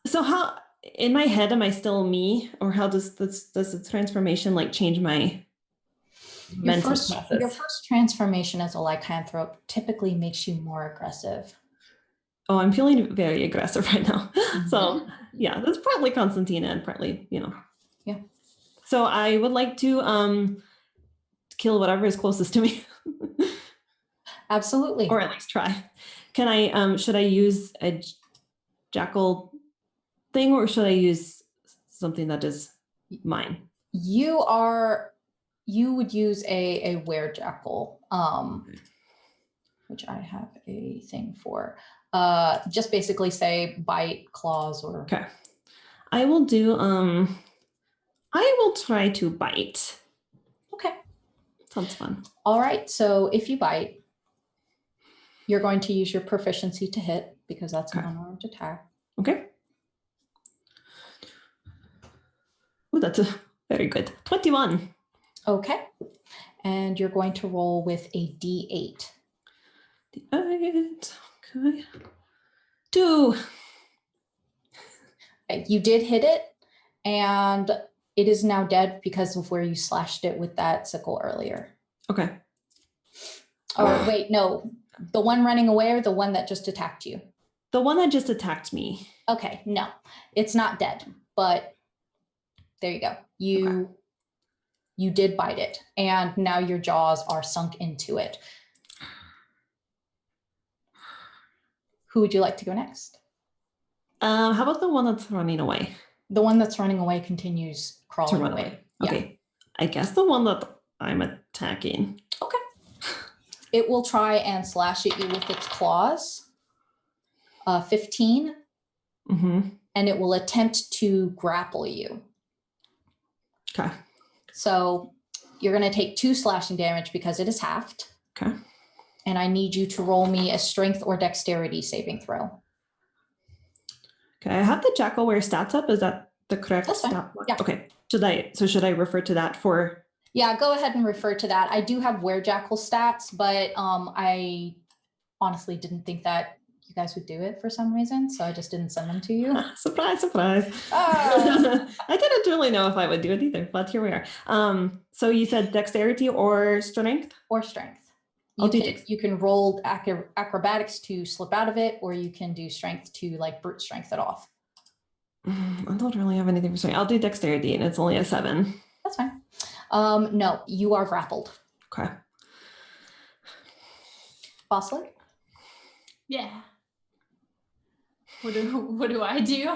[SPEAKER 6] So how in my head am I still me, or how does the transformation like change my mental process?
[SPEAKER 4] Your first transformation as a lycanthrope typically makes you more aggressive.
[SPEAKER 6] Oh, I'm feeling very aggressive right now. So yeah, that's partly Constantina and partly,
[SPEAKER 4] Yeah.
[SPEAKER 6] So I would like to kill whatever is closest to me.
[SPEAKER 4] Absolutely.
[SPEAKER 6] Or at least try. Can I should I use a jackal thing, or should I use something that is mine?
[SPEAKER 4] You would use a were-jackal, which I have a thing for. Just basically say bite, claws, or...
[SPEAKER 6] Okay. I will do, I will try to bite.
[SPEAKER 4] Okay.
[SPEAKER 6] Sounds fun.
[SPEAKER 4] All right, so if you bite, you're going to use your proficiency to hit, because that's an unarmed attack.
[SPEAKER 6] Okay. Oh, that's a very good 21. Okay.
[SPEAKER 4] And you're going to roll with a D8.
[SPEAKER 6] D8. Okay. 2.
[SPEAKER 4] Okay, you did hit it, and it is now dead because of where you slashed it with that sickle earlier.
[SPEAKER 6] Okay.
[SPEAKER 4] Or wait, no. The one running away or the one that just attacked you?
[SPEAKER 6] The one that just attacked me.
[SPEAKER 4] Okay, no. It's not dead, but there you go. You did bite it, and now your jaws are sunk into it. Who would you like to go next?
[SPEAKER 6] How about the one that's running away?
[SPEAKER 4] The one that's running away continues crawling away.
[SPEAKER 6] Okay. Yeah. I guess the one that I'm attacking.
[SPEAKER 4] Okay. It will try and slash at you with its claws. 15. And it will attempt to grapple you.
[SPEAKER 6] Okay.
[SPEAKER 4] So you're going to take 2 slashing damage because it is halved.
[SPEAKER 6] Okay.
[SPEAKER 4] And I need you to roll me a strength or dexterity saving throw.
[SPEAKER 6] Okay, I have the Jackalware stats up. Is that the correct stat?
[SPEAKER 4] Yeah.
[SPEAKER 6] Okay. Should I refer to that for?
[SPEAKER 4] Yeah, go ahead and refer to that. I do have Were-Jackal stats, but I honestly didn't think that you guys would do it for some reason, so I just didn't send them to you.
[SPEAKER 6] Surprise, surprise. I didn't really know if I would do it either, but here we are. So you said dexterity or strength?
[SPEAKER 4] Or strength.
[SPEAKER 6] You
[SPEAKER 4] can roll acrobatics to slip out of it, or you can do strength to like brute strength it off.
[SPEAKER 6] I don't really have anything for strength. I'll do dexterity, and it's only a 7.
[SPEAKER 4] That's fine. No, you are grappled.
[SPEAKER 6] Okay.
[SPEAKER 4] Vasily?
[SPEAKER 5] Yeah. What do I do?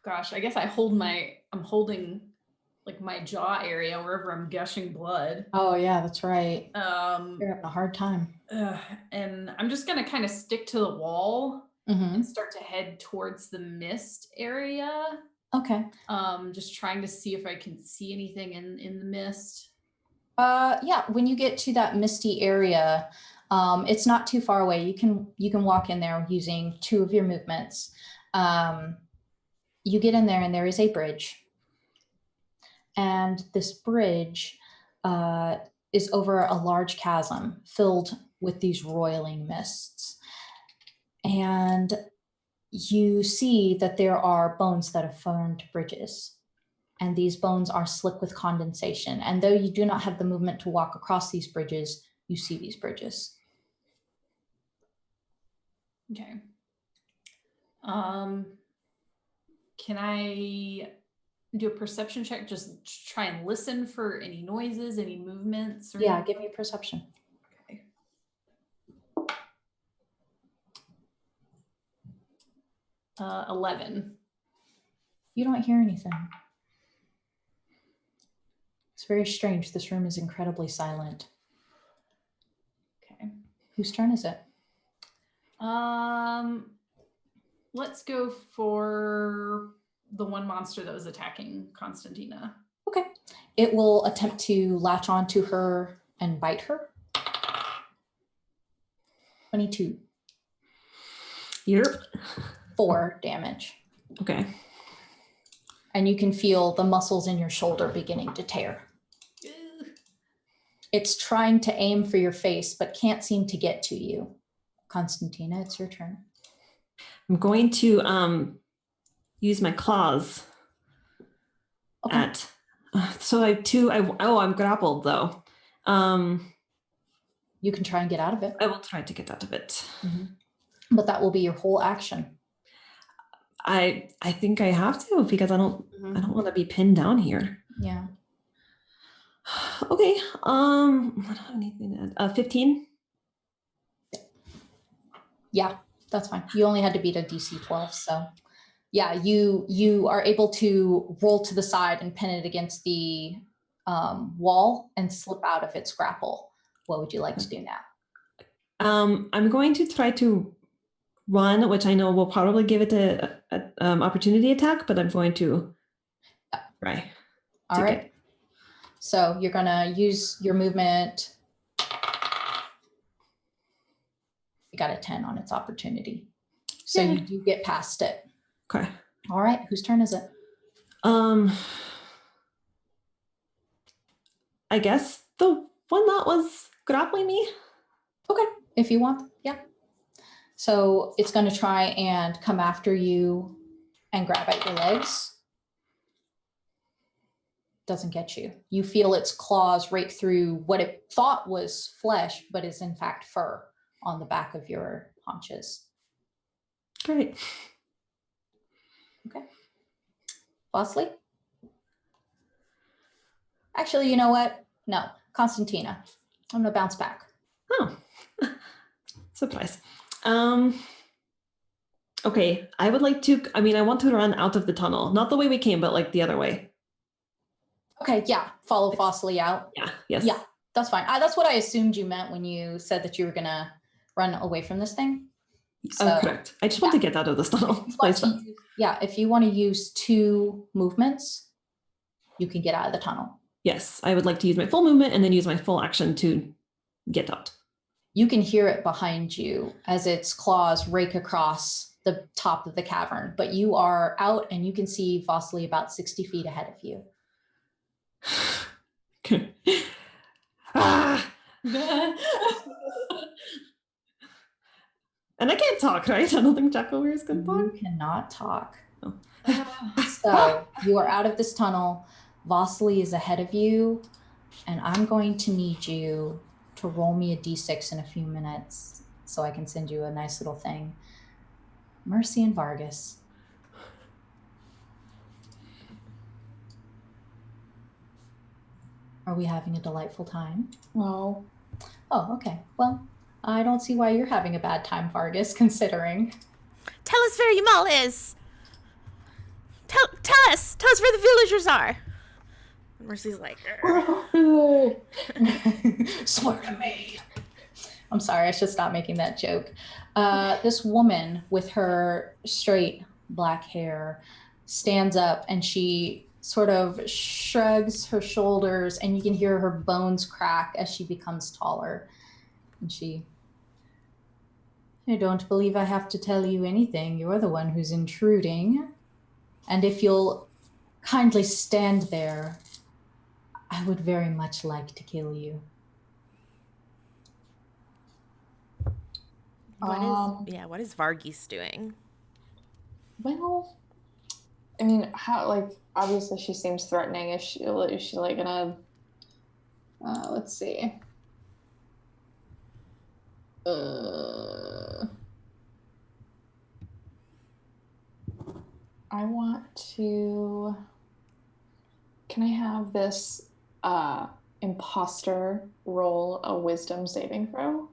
[SPEAKER 5] Gosh, I guess I'm holding like my jaw area wherever I'm gushing blood.
[SPEAKER 4] Oh yeah, that's right. You're having a hard time.
[SPEAKER 5] And I'm just gonna kind of stick to the wall and start to head towards the mist area.
[SPEAKER 4] Okay.
[SPEAKER 5] Just trying to see if I can see anything in the mist.
[SPEAKER 4] Yeah, when you get to that misty area, it's not too far away. You can walk in there using 2 of your movements. You get in there and there is a bridge. And this bridge is over a large chasm filled with these roiling mists. And you see that there are bones that have formed bridges. And these bones are slick with condensation. And though you do not have the movement to walk across these bridges, you see these bridges.
[SPEAKER 5] Okay. Can I do a perception check? Just try and listen for any noises, any movements? Or
[SPEAKER 4] Yeah, give me a perception.
[SPEAKER 5] Okay. Uh, 11.
[SPEAKER 4] You don't hear anything. It's very strange. This room is incredibly silent.
[SPEAKER 5] Okay.
[SPEAKER 4] Whose turn is it?
[SPEAKER 5] Let's go for the one monster that was attacking Constantina.
[SPEAKER 4] Okay. It will attempt to latch onto her and bite her. 22.
[SPEAKER 6] Yep.
[SPEAKER 4] 4 damage.
[SPEAKER 6] Okay.
[SPEAKER 4] And you can feel the muscles in your shoulder beginning to tear. It's trying to aim for your face, but can't seem to get to you. Constantina, it's your turn.
[SPEAKER 6] I'm going to use my claws at. So I have 2. I'm grappled though.
[SPEAKER 4] You can try and get out of it.
[SPEAKER 6] I will try to get out of it.
[SPEAKER 4] But that will be your whole action.
[SPEAKER 6] I think I have to because I don't want to be pinned down here.
[SPEAKER 4] Yeah.
[SPEAKER 6] Okay. I don't have anything to add. 15.
[SPEAKER 4] Yeah, that's fine. You only had to beat a DC 12, so yeah, you are able to roll to the side and pin it against the wall and slip out of its grapple. What would you like to do now?
[SPEAKER 6] I'm going to try to run, which I know will probably give it an opportunity attack, but I'm going to try.
[SPEAKER 4] All right. So you're gonna use your movement. You got a 10 on its opportunity. So you do get past it.
[SPEAKER 6] Okay.
[SPEAKER 4] All right. Whose turn is it?
[SPEAKER 6] I guess the one that was grappling me.
[SPEAKER 4] Okay. If you want. Yeah. So it's going to try and come after you and grab at your legs. Doesn't get you. You feel its claws right through what it thought was flesh, but is in fact fur on the back of your haunches.
[SPEAKER 6] Great.
[SPEAKER 4] Okay. Vasily? Actually, you know what? No. Constantina. I'm going to bounce back.
[SPEAKER 6] Oh. Surprise. Okay. I would like to, I want to run out of the tunnel. Not the way we came, but like the other way.
[SPEAKER 4] Okay, yeah. Follow Vasily out.
[SPEAKER 6] Yeah, yes.
[SPEAKER 4] Yeah, that's fine. That's what I assumed you meant when you said that you were going to run away from this thing. So,
[SPEAKER 6] correct. I just want to get out of this tunnel.
[SPEAKER 4] If you want to use 2 movements, you can get out of the tunnel.
[SPEAKER 6] Yes, I would like to use my full movement and then use my full action to get out.
[SPEAKER 4] You can hear it behind you as its claws rake across the top of the cavern, but you are out and you can see Vasily about 60 feet ahead of you.
[SPEAKER 6] Okay. Ah. And I can't talk, right? I don't think Jack over here is going to talk.
[SPEAKER 4] You cannot talk.
[SPEAKER 6] Oh.
[SPEAKER 4] So you are out of this tunnel. Vasily is ahead of you, and I'm going to need you to roll me a d6 in a few minutes so I can send you a nice little thing. Mercy and Vargis. Are we having a delightful time?
[SPEAKER 8] No.
[SPEAKER 4] Oh, okay. Well, I don't see why you're having a bad time, Vargis, considering.
[SPEAKER 2] Tell us where Imal is. Tell us where the villagers are. And Mercy's like,
[SPEAKER 4] Swear to me. I'm sorry, I should stop making that joke. This woman with her straight black hair stands up and she sort of shrugs her shoulders, and you can hear her bones crack as she becomes taller. And I don't believe I have to tell you anything. You're the one who's intruding. And if you'll kindly stand there, I would very much like to kill you.
[SPEAKER 2] What is Vargis doing?
[SPEAKER 8] Well, I mean, how, like, obviously she seems threatening. Is she like gonna, let's see. I want to, can I have this imposter roll a wisdom saving throw?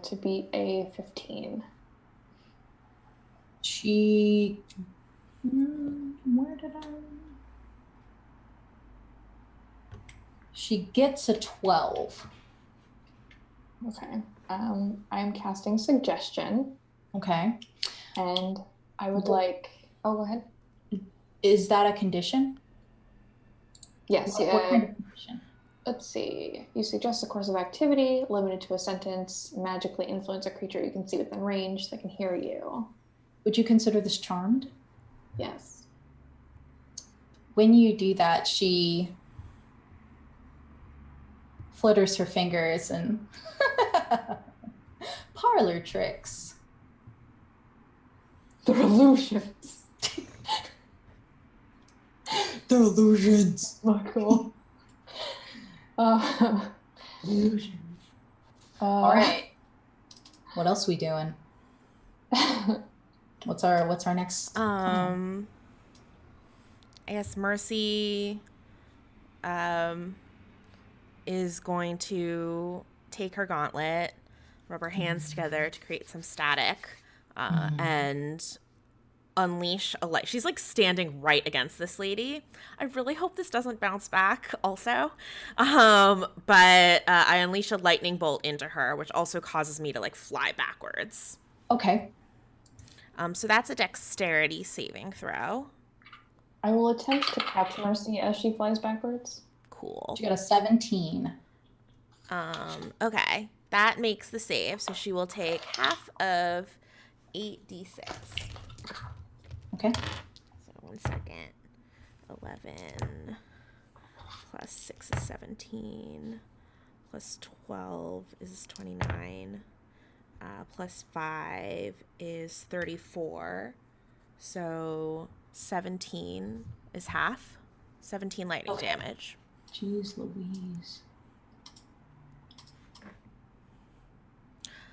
[SPEAKER 8] To beat a 15.
[SPEAKER 4] She gets a 12.
[SPEAKER 8] Okay. I am casting suggestion.
[SPEAKER 4] Okay.
[SPEAKER 8] And I would like, go ahead.
[SPEAKER 4] Is that a condition?
[SPEAKER 8] Yes.
[SPEAKER 4] What kind of condition?
[SPEAKER 8] Let's see. You suggest a course of activity limited to a sentence, magically influence a creature you can see within range that can hear you.
[SPEAKER 4] Would you consider this charmed?
[SPEAKER 8] Yes.
[SPEAKER 4] When you do that, she flutters her fingers and parlor tricks.
[SPEAKER 8] They're illusions.
[SPEAKER 4] They're illusions.
[SPEAKER 8] Not cool.
[SPEAKER 4] Illusions. All right. What else we doing? What's our next?
[SPEAKER 2] I guess Mercy is going to take her gauntlet, rub her hands together to create some static, and unleash a light. She's like standing right against this lady. I really hope this doesn't bounce back also. But I unleash a lightning bolt into her, which also causes me to like fly backwards.
[SPEAKER 4] Okay.
[SPEAKER 2] So that's a dexterity saving throw.
[SPEAKER 8] I will attempt to catch Mercy as she flies backwards.
[SPEAKER 2] Cool.
[SPEAKER 4] She got a 17.
[SPEAKER 2] Okay. That makes the save. So she will take half of 8d6.
[SPEAKER 4] Okay.
[SPEAKER 2] So 1 second. 11 plus 6 is 17. Plus 12 is 29. Plus 5 is 34. So 17 is half. 17 lightning damage.
[SPEAKER 4] Jeez Louise.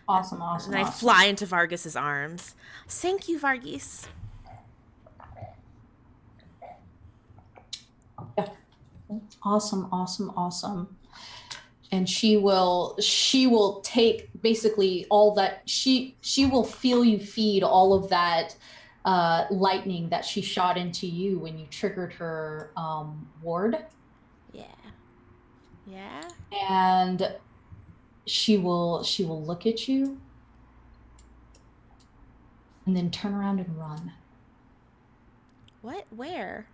[SPEAKER 4] Awesome.
[SPEAKER 2] And I fly into Vargis's arms. Thank you, Vargis.
[SPEAKER 4] Yeah. Awesome. And she will take basically all that, she will feel you feed all of that lightning that she shot into you when you triggered her ward.
[SPEAKER 2] Yeah.
[SPEAKER 4] And she will look at you and then turn around and run.
[SPEAKER 2] What? Where?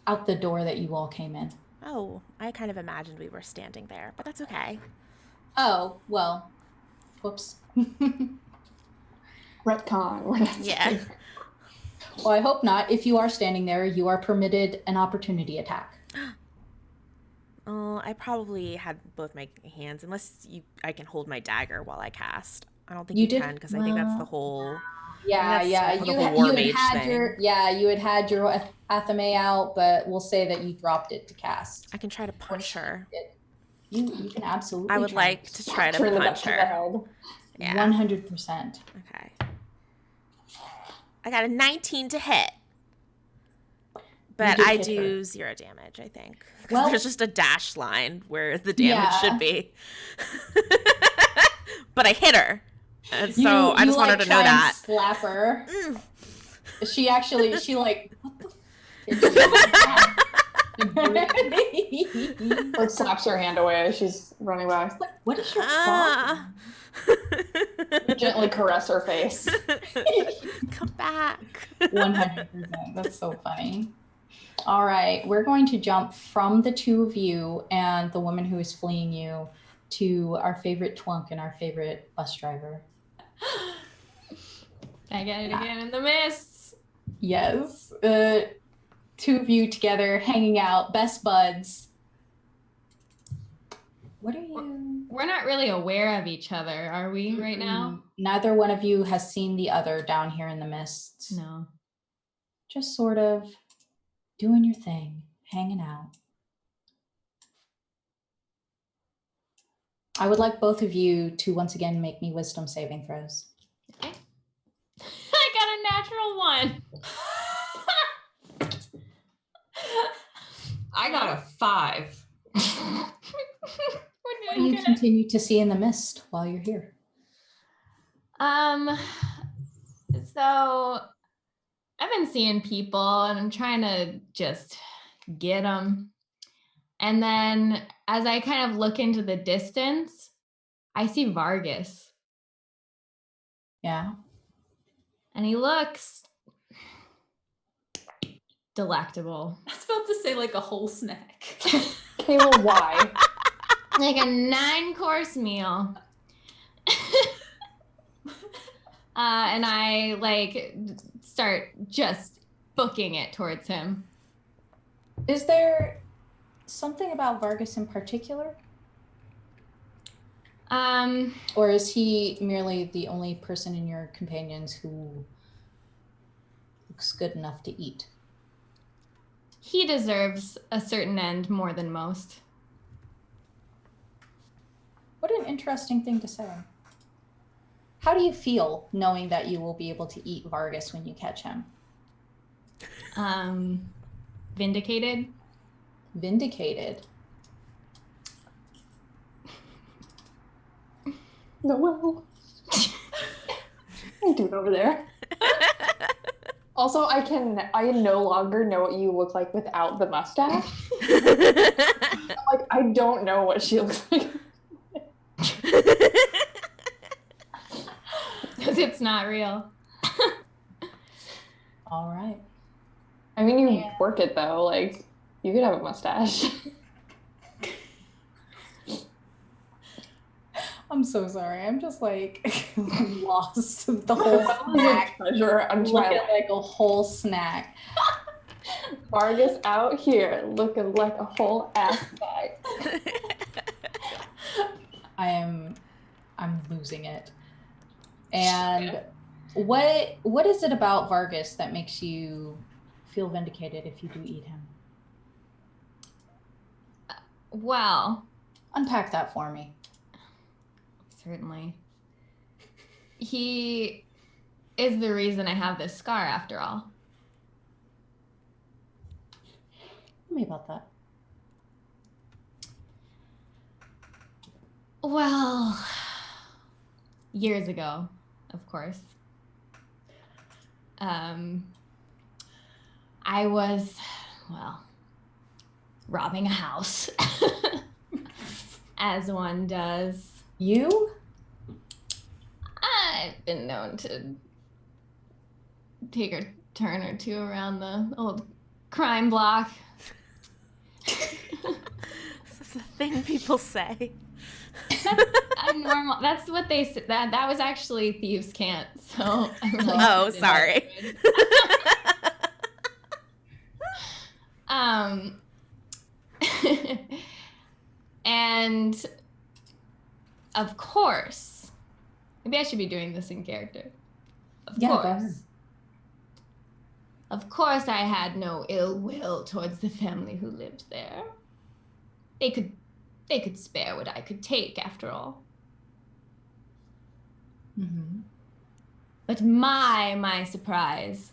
[SPEAKER 4] Out the door that you all came in.
[SPEAKER 2] Oh, I kind of imagined we were standing there, but that's okay.
[SPEAKER 4] Oh, well, whoops.
[SPEAKER 8] Retcon.
[SPEAKER 2] Yeah.
[SPEAKER 4] Well, I hope not. If you are standing there, you are permitted an opportunity attack.
[SPEAKER 2] Oh, I probably had both my hands, unless I can hold my dagger while I cast. I don't think you can, because I think that's the whole...
[SPEAKER 4] Yeah. You had had your Athame out, but we'll say that you dropped it to cast.
[SPEAKER 2] I can try to punch her.
[SPEAKER 4] You can absolutely.
[SPEAKER 2] I would like to try to
[SPEAKER 8] Turn the
[SPEAKER 2] punch
[SPEAKER 8] back to the
[SPEAKER 2] her.
[SPEAKER 8] head.
[SPEAKER 2] Yeah.
[SPEAKER 4] 100%.
[SPEAKER 2] Okay. I got a 19 to hit. But I do 0 damage, I think. Because there's just a dashed line where the damage should be. But I hit her. And so I just want her to know that.
[SPEAKER 4] Slap her. She like,
[SPEAKER 8] Like slaps her hand away as she's running by.
[SPEAKER 4] Like, what is your problem?
[SPEAKER 8] Gently caress her face.
[SPEAKER 2] Come back.
[SPEAKER 4] 100%. That's so funny. All right, we're going to jump from the two of you and the woman who is fleeing you to our favorite twunk and our favorite bus driver.
[SPEAKER 7] I get it again in the mists.
[SPEAKER 4] Yes. Two of you together, hanging out, best buds. What are you?
[SPEAKER 7] We're not really aware of each other, are we, right now?
[SPEAKER 4] Neither one of you has seen the other down here in the mists.
[SPEAKER 7] No.
[SPEAKER 4] Just sort of doing your thing, hanging out. I would like both of you to once again make me wisdom saving throws.
[SPEAKER 7] Okay. I got a natural 1.
[SPEAKER 9] I got a 5.
[SPEAKER 4] What do you continue to see in the mist while you're here?
[SPEAKER 7] So I've been seeing people and I'm trying to just get them. And then as I kind of look into the distance, I see Vargis.
[SPEAKER 4] Yeah.
[SPEAKER 7] And he looks delectable.
[SPEAKER 5] I was about to say like a whole snack.
[SPEAKER 8] Okay, well, why?
[SPEAKER 7] Like a 9-course meal. And I like start just booking it towards him.
[SPEAKER 4] Is there something about Vargis in particular? Or is he merely the only person in your companions who looks good enough to eat?
[SPEAKER 7] He deserves a certain end more than most.
[SPEAKER 4] What an interesting thing to say. How do you feel knowing that you will be able to eat Vargis when you catch him?
[SPEAKER 7] Vindicated.
[SPEAKER 4] Vindicated.
[SPEAKER 8] Noel. What are you doing over there? Also, I no longer know what you look like without the mustache. Like, I don't know what she looks like.
[SPEAKER 7] Because it's not real.
[SPEAKER 4] All right.
[SPEAKER 8] I mean, you work it though. Like, you could have a mustache.
[SPEAKER 4] I'm so sorry. I'm just like lost the whole snack.
[SPEAKER 8] I'm
[SPEAKER 4] Look at like a whole snack.
[SPEAKER 8] Vargis out here looking like a whole ass bag.
[SPEAKER 4] I'm losing it. And what is it about Vargis that makes you feel vindicated if you do eat him?
[SPEAKER 7] Well,
[SPEAKER 4] unpack that for me.
[SPEAKER 7] Certainly. He is the reason I have this scar after all.
[SPEAKER 4] Tell me about that.
[SPEAKER 7] Well, years ago, of course. I was, robbing a house, as one does.
[SPEAKER 4] You?
[SPEAKER 7] I've been known to take a turn or two around the old crime block.
[SPEAKER 2] That's the thing people say.
[SPEAKER 7] I'm normal. That's what they said. That was actually Thieves' Cant. So I really
[SPEAKER 2] oh, sorry.
[SPEAKER 7] And of course, maybe I should be doing this in character. Of course. Of course I had no ill will towards the family who lived there. They could spare what I could take, after all.
[SPEAKER 4] Mm-hmm.
[SPEAKER 7] But my surprise,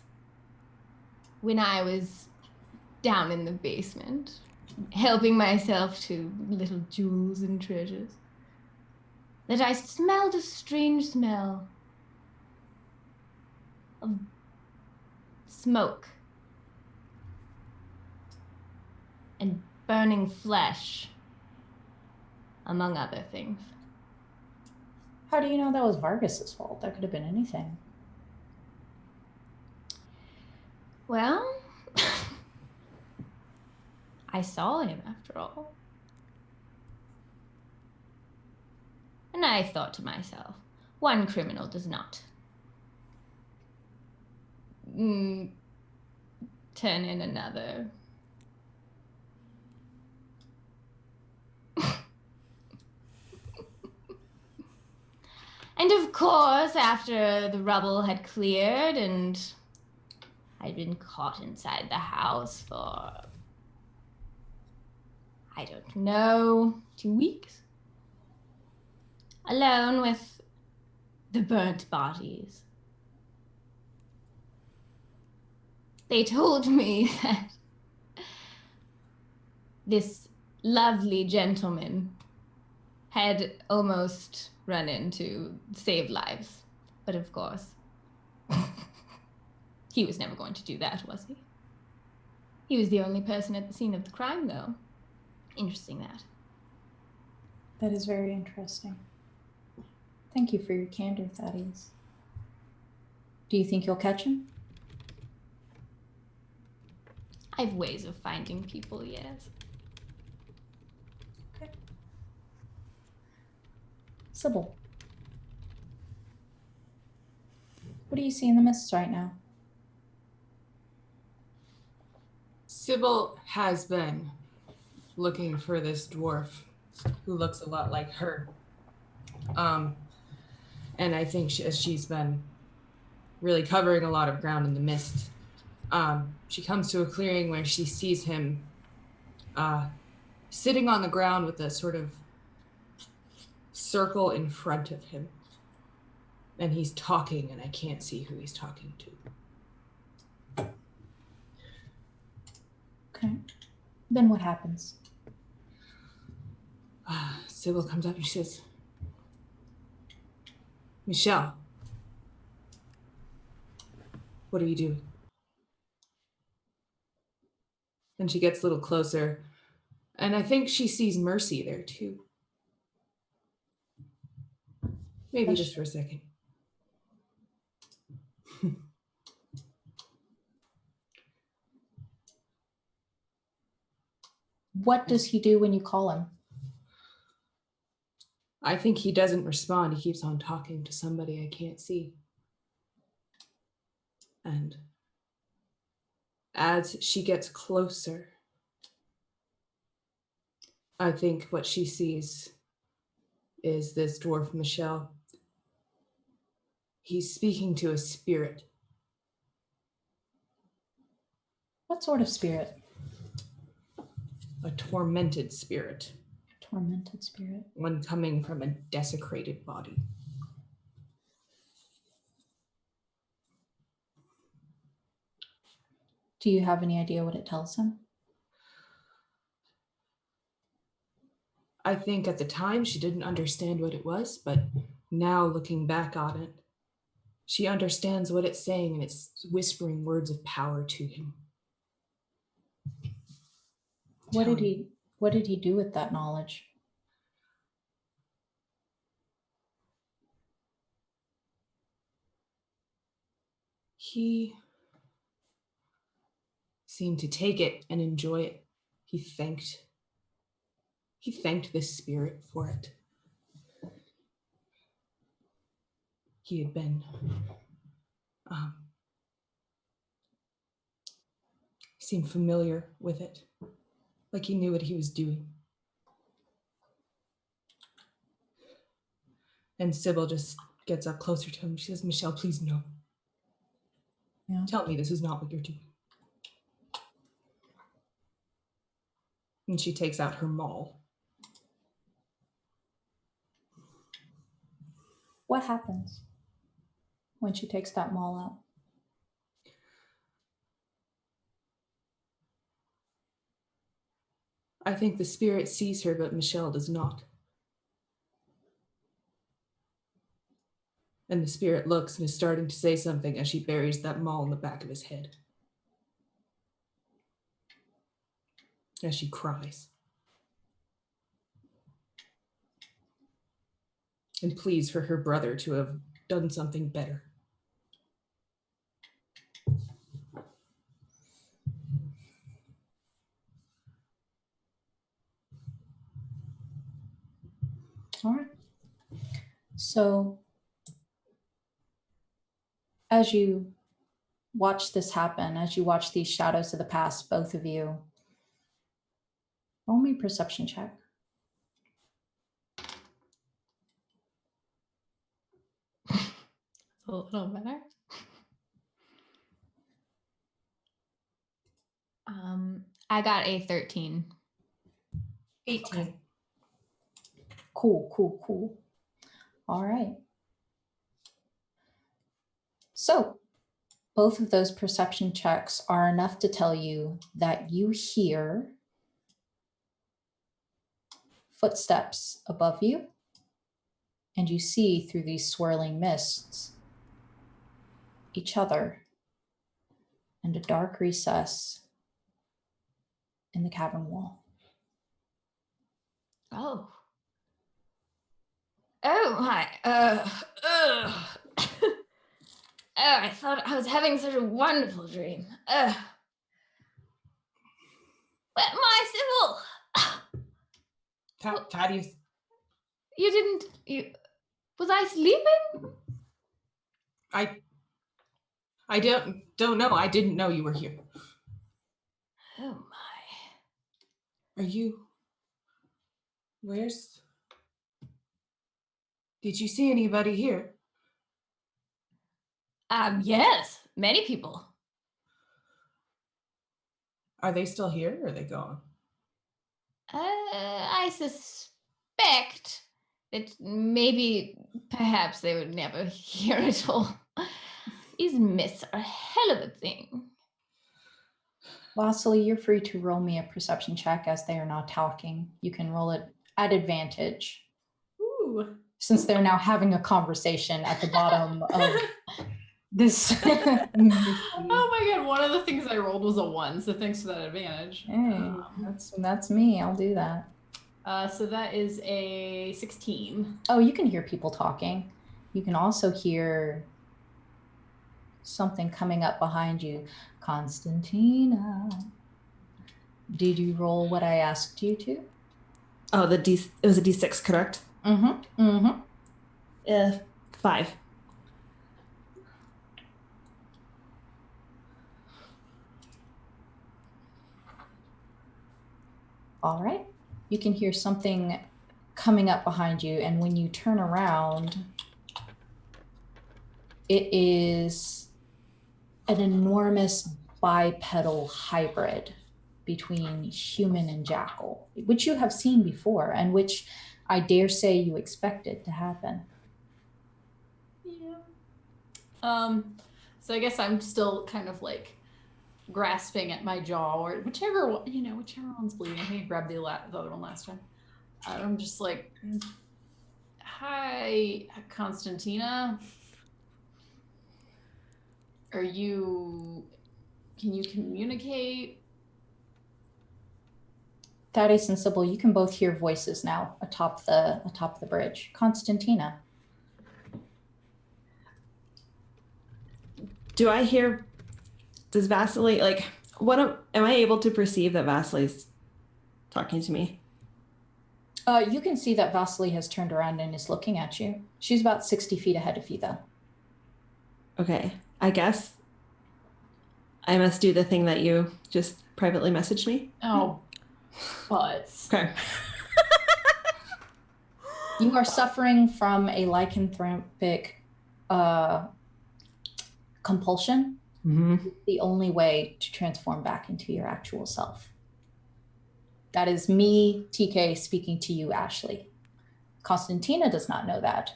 [SPEAKER 7] when I was down in the basement, helping myself to little jewels and treasures, that I smelled a strange smell of smoke and burning flesh, among other things.
[SPEAKER 4] How do you know that was Vargas's fault? That could have been anything.
[SPEAKER 7] Well, I saw him after all. And I thought to myself, one criminal does not turn in another. And of course, after the rubble had cleared and I'd been caught inside the house for, I don't know, 2 weeks, alone with the burnt bodies, they told me that this lovely gentleman had almost run in to save lives. But of course, he was never going to do that, was he? He was the only person at the scene of the crime, though. Interesting, that.
[SPEAKER 4] That is very interesting. Thank you for your candor, Thaddeus. Do you think you'll catch him?
[SPEAKER 7] I have ways of finding people, yes.
[SPEAKER 4] Okay. Sybil, what do you see in the mists right now?
[SPEAKER 9] Sybil has been looking for this dwarf who looks a lot like her. And I think she's been really covering a lot of ground in the mist. She comes to a clearing where she sees him sitting on the ground with a sort of circle in front of him. And he's talking, and I can't see who he's talking to.
[SPEAKER 4] Okay. Then what happens?
[SPEAKER 9] Sybil comes up and she says, Michelle, what are you doing? And she gets a little closer, and I think she sees Mercy there too. Maybe just for a second.
[SPEAKER 4] What does he do when you call him?
[SPEAKER 9] I think he doesn't respond. He keeps on talking to somebody I can't see. And as she gets closer, I think what she sees is this dwarf, Michelle. He's speaking to a spirit.
[SPEAKER 4] What sort of spirit?
[SPEAKER 9] A tormented spirit.
[SPEAKER 4] Tormented spirit.
[SPEAKER 9] One coming from a desecrated body.
[SPEAKER 4] Do you have any idea what it tells him?
[SPEAKER 9] I think at the time she didn't understand what it was, but now looking back on it, she understands what it's saying, and it's whispering words of power to him.
[SPEAKER 4] What did he do with that knowledge?
[SPEAKER 9] He seemed to take it and enjoy it. He thanked this spirit for it. He had been seemed familiar with it, like he knew what he was doing. And Sybil just gets up closer to him. She says, Michelle, please no.
[SPEAKER 4] Yeah.
[SPEAKER 9] Tell me this is not what you're doing. And she takes out her maul.
[SPEAKER 4] What happens when she takes that maul out?
[SPEAKER 9] I think the spirit sees her, but Michelle does not. And the spirit looks and is starting to say something as she buries that maul in the back of his head. As she cries. And pleads for her brother to have done something better.
[SPEAKER 4] All right. So, as you watch this happen, as you watch these shadows of the past, both of you, roll me a perception check.
[SPEAKER 7] A little better. I got a 13.
[SPEAKER 5] 18.
[SPEAKER 4] Okay. Cool. All right. So, both of those perception checks are enough to tell you that you hear footsteps above you, and you see through these swirling mists each other and a dark recess in the cavern wall.
[SPEAKER 7] Oh. Oh my. Oh, I thought I was having such a wonderful dream. But my Sybil!
[SPEAKER 9] Thaddeus.
[SPEAKER 7] You didn't. Was I sleeping?
[SPEAKER 9] I don't know. I didn't know you were here.
[SPEAKER 7] Oh my.
[SPEAKER 9] Are you... Did you see anybody here?
[SPEAKER 7] Yes, many people.
[SPEAKER 9] Are they still here or are they gone?
[SPEAKER 7] I suspect that perhaps they would never hear it all. These myths are a hell of a thing.
[SPEAKER 4] Vasily, you're free to roll me a perception check as they are now talking. You can roll it at advantage.
[SPEAKER 5] Ooh.
[SPEAKER 4] Since they're now having a conversation at the bottom of this.
[SPEAKER 5] Oh my god, one of the things I rolled was a 1, so thanks for that advantage.
[SPEAKER 4] Hey, that's me. I'll do that.
[SPEAKER 5] So that is a 16.
[SPEAKER 4] Oh, you can hear people talking. You can also hear something coming up behind you. Constantina, did you roll what I asked you to?
[SPEAKER 6] Oh, it was a D6, correct? 5.
[SPEAKER 4] All right. You can hear something coming up behind you, and when you turn around, it is an enormous bipedal hybrid between human and jackal, which you have seen before and which I dare say you expected to happen.
[SPEAKER 5] Yeah. So I guess I'm still kind of like grasping at my jaw, or whichever one's bleeding. I think I grabbed the other one last time. I'm just like, hi, Constantina. Can you communicate?
[SPEAKER 4] Thaddeus and Sybil, you can both hear voices now atop the bridge. Constantina.
[SPEAKER 6] Does Vasily, am I able to perceive that Vasily's talking to me?
[SPEAKER 4] You can see that Vasily has turned around and is looking at you. She's about 60 feet ahead of you, though.
[SPEAKER 6] Okay, I guess I must do the thing that you just privately messaged me.
[SPEAKER 5] Oh, butts.
[SPEAKER 6] Okay.
[SPEAKER 4] You are suffering from a lycanthropic compulsion.
[SPEAKER 6] Mm-hmm.
[SPEAKER 4] The only way to transform back into your actual self. That is me, TK, speaking to you, Ashley. Constantina does not know that.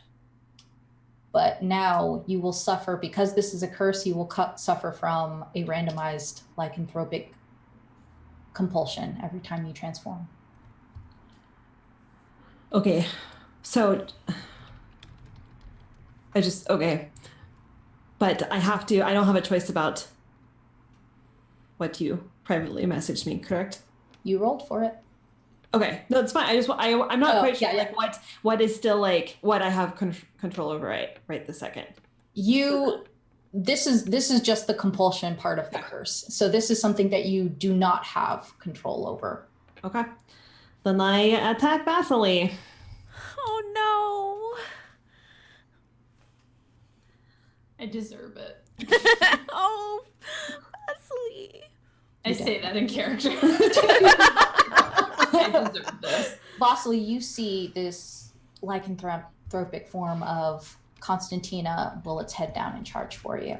[SPEAKER 4] But now you will suffer, because this is a curse, you will suffer from a randomized lycanthropic compulsion every time you transform.
[SPEAKER 6] Okay, so okay. But I don't have a choice about what you privately messaged me, correct?
[SPEAKER 4] You rolled for it.
[SPEAKER 6] Okay, no, it's fine. I'm not quite sure
[SPEAKER 4] yeah.
[SPEAKER 6] what is still what I have control over right this second.
[SPEAKER 4] This is just the compulsion part of the curse. So this is something that you do not have control over.
[SPEAKER 6] Okay, then I attack Vasily.
[SPEAKER 2] Oh
[SPEAKER 5] I deserve it.
[SPEAKER 2] no. Oh, Vasily.
[SPEAKER 5] I say that in character. I deserve this.
[SPEAKER 4] Vasily, you see this lycanthropic form of Constantina will its head down and charge for you.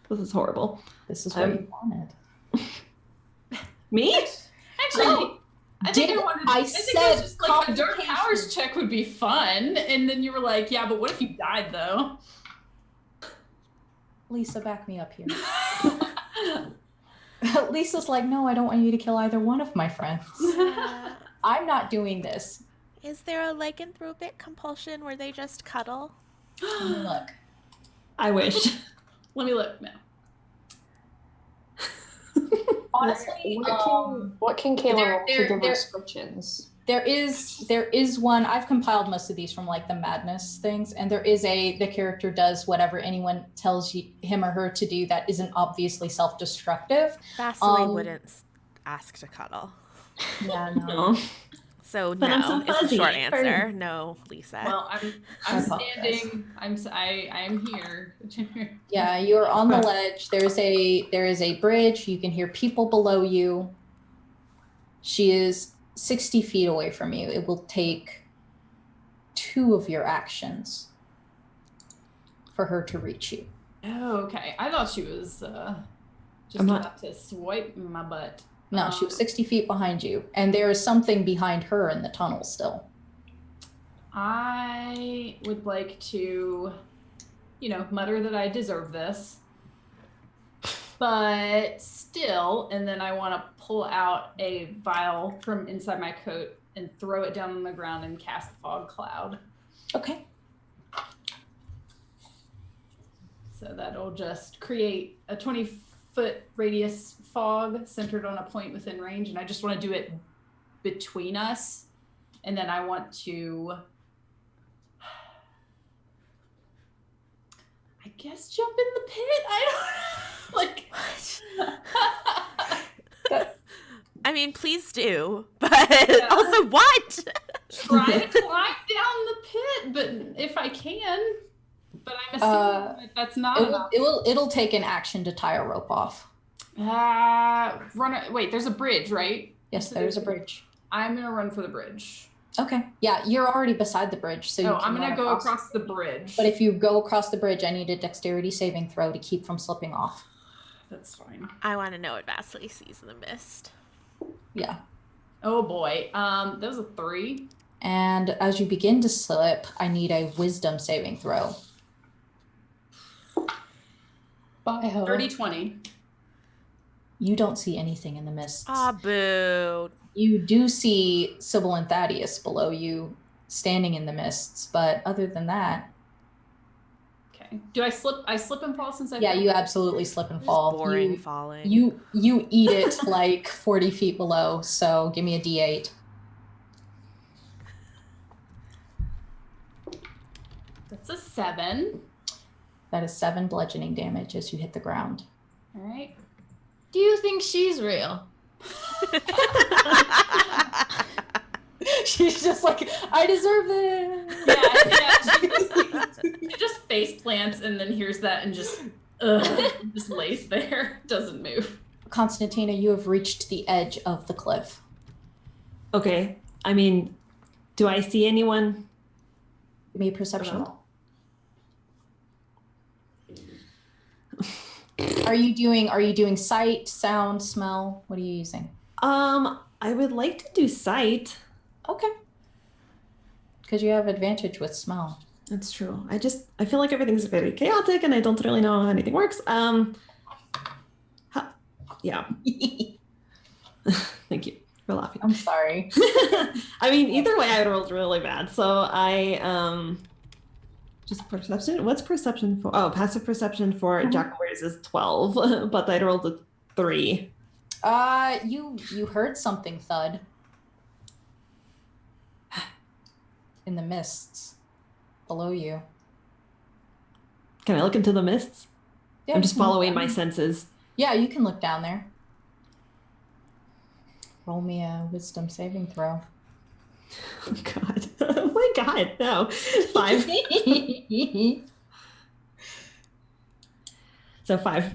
[SPEAKER 6] This is horrible.
[SPEAKER 4] This is what you wanted.
[SPEAKER 6] Me?
[SPEAKER 5] Actually, I think it was
[SPEAKER 4] said
[SPEAKER 5] just like a dark powers check would be fun, and then you were like, yeah, but what if you died though?
[SPEAKER 4] Lisa, back me up here. Lisa's like, no, I don't want you to kill either one of my friends. I'm not doing this.
[SPEAKER 2] Is there a lycanthropic compulsion where they just cuddle?
[SPEAKER 4] Look.
[SPEAKER 6] I wish.
[SPEAKER 5] Let me look now.
[SPEAKER 4] Honestly,
[SPEAKER 8] what can Kayla roll to give restrictions?
[SPEAKER 4] There is one. I've compiled most of these from like the madness things, and the character does whatever anyone tells him or her to do that isn't obviously self-destructive.
[SPEAKER 2] Vasily wouldn't ask to cuddle.
[SPEAKER 4] Yeah, no.
[SPEAKER 2] So
[SPEAKER 6] but
[SPEAKER 2] no is the short answer. No, Lisa.
[SPEAKER 5] Well, I'm standing. I'm here.
[SPEAKER 4] Yeah, you're on the ledge. There is a bridge. You can hear people below you. She is 60 feet away from you. It will take 2 of your actions for her to reach you.
[SPEAKER 5] Oh, okay. I thought she was just about to swipe my butt.
[SPEAKER 4] No, she was 60 feet behind you, and there is something behind her in the tunnel still.
[SPEAKER 5] I would like to, mutter that I deserve this, but still, and then I want to pull out a vial from inside my coat and throw it down on the ground and cast Fog Cloud.
[SPEAKER 4] Okay.
[SPEAKER 5] So that'll just create a 20-foot radius fog centered on a point within range, and I just want to do it between us, and then I want to, I guess, jump in the pit. I don't
[SPEAKER 2] I mean, please do, but also what?
[SPEAKER 5] Try to climb down the pit, but if I can, but I'm assuming that's not enough.
[SPEAKER 4] It'll take an action to tie a rope off.
[SPEAKER 5] Wait, there's a bridge, right?
[SPEAKER 4] Yes, there's a bridge.
[SPEAKER 5] I'm gonna run for the bridge.
[SPEAKER 4] Okay. Yeah, you're already beside the bridge, so
[SPEAKER 5] I'm gonna go across the bridge.
[SPEAKER 4] But if you go across the bridge, I need a dexterity saving throw to keep from slipping off.
[SPEAKER 5] That's fine.
[SPEAKER 2] I want to know what Vasily sees in the mist.
[SPEAKER 4] Yeah.
[SPEAKER 5] Oh boy. That was a 3.
[SPEAKER 4] And as you begin to slip, I need a wisdom saving throw.
[SPEAKER 8] Bye, ho.
[SPEAKER 5] 30-20.
[SPEAKER 4] You don't see anything in the mists.
[SPEAKER 2] Ah, boo.
[SPEAKER 4] You do see Sybil and Thaddeus below you standing in the mists, but other than that...
[SPEAKER 5] Okay. Do I slip? I slip and fall since I...
[SPEAKER 4] Yeah, you absolutely slip and fall.
[SPEAKER 2] Boring falling.
[SPEAKER 4] You eat it like 40 feet below, so give me a D8.
[SPEAKER 5] That's a 7.
[SPEAKER 4] That is 7 bludgeoning damage as you hit the ground.
[SPEAKER 5] All right.
[SPEAKER 7] Do you think she's real?
[SPEAKER 4] She's just like, I deserve this.
[SPEAKER 5] She just face plants and then hears that and just lays there, doesn't move.
[SPEAKER 4] Constantina, you have reached the edge of the cliff.
[SPEAKER 6] Okay. I mean, do I see anyone?
[SPEAKER 4] Give me a perception roll. Are you doing sight, sound, smell? What are you using?
[SPEAKER 6] I would like to do sight.
[SPEAKER 4] Okay. Because you have advantage with smell.
[SPEAKER 6] That's true. I feel like everything's very chaotic and I don't really know how anything works. Yeah. Thank you for laughing.
[SPEAKER 4] I'm sorry.
[SPEAKER 6] I mean, either way, I rolled really bad. So I just perception. What's perception for? Oh, passive perception for jackals is 12, but I rolled a 3.
[SPEAKER 4] You heard something thud in the mists below you.
[SPEAKER 6] Can I look into the mists?
[SPEAKER 4] Yeah,
[SPEAKER 6] I'm just following my senses.
[SPEAKER 4] Yeah, you can look down there. Roll me a wisdom saving throw.
[SPEAKER 6] Oh God! Oh my God! No, 5. So 5.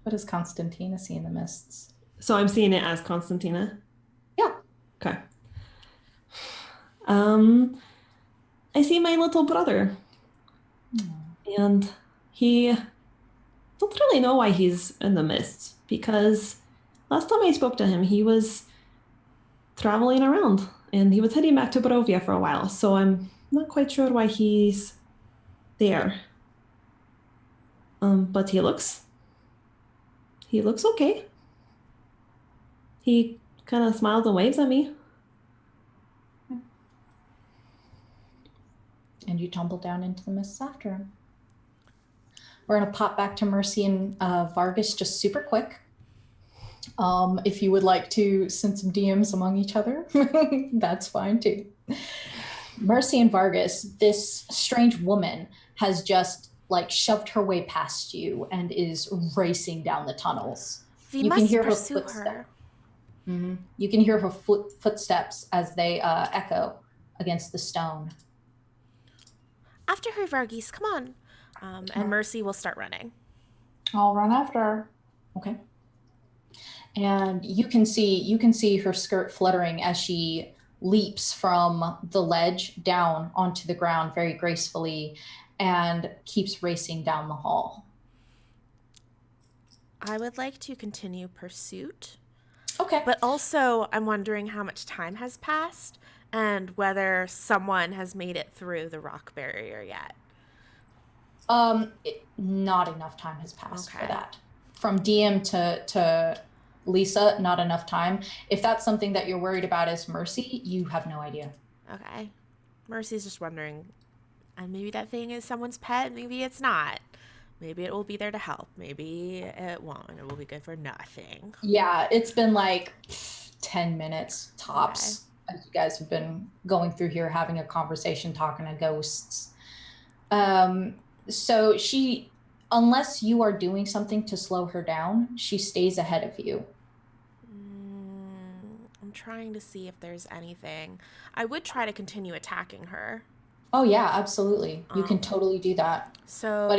[SPEAKER 4] What does Constantina see in the mists?
[SPEAKER 6] So I'm seeing it as Constantina?
[SPEAKER 4] Yeah.
[SPEAKER 6] Okay. I see my little brother. And he don't really know why he's in the mists, because last time I spoke to him, he was traveling around and he was heading back to Barovia for a while. So I'm not quite sure why he's there. But he looks okay. He kind of smiles and waves at me.
[SPEAKER 4] And you tumble down into the mists after him. We're going to pop back to Mercy and Vargis just super quick. If you would like to send some DMs among each other, that's fine too. Mercy and Vargis, this strange woman has just shoved her way past you and is racing down the tunnels.
[SPEAKER 2] You can hear pursue her footsteps.
[SPEAKER 4] Mm-hmm. You can hear her footsteps as they echo against the stone.
[SPEAKER 2] After her, Vargis, come on. And Mercy will start running.
[SPEAKER 8] I'll run after her.
[SPEAKER 4] Okay. And you can see her skirt fluttering as she leaps from the ledge down onto the ground very gracefully and keeps racing down the hall.
[SPEAKER 2] I would like to continue pursuit.
[SPEAKER 4] Okay.
[SPEAKER 2] But also, I'm wondering how much time has passed and whether someone has made it through the rock barrier yet.
[SPEAKER 4] Not enough time has passed for that. From DM to Lisa, not enough time. If that's something that you're worried about as Mercy, you have no idea.
[SPEAKER 2] Okay. Mercy's just wondering, and maybe that thing is someone's pet, maybe it's not. Maybe it will be there to help. Maybe it won't. It will be good for nothing.
[SPEAKER 4] Yeah, it's been 10 minutes tops. Okay. As you guys have been going through here, having a conversation, talking to ghosts. So she, unless you are doing something to slow her down, she stays ahead of you.
[SPEAKER 2] I'm trying to see if there's anything. I would try to continue attacking her.
[SPEAKER 4] Oh yeah, absolutely. You can totally do that.
[SPEAKER 2] So,
[SPEAKER 4] but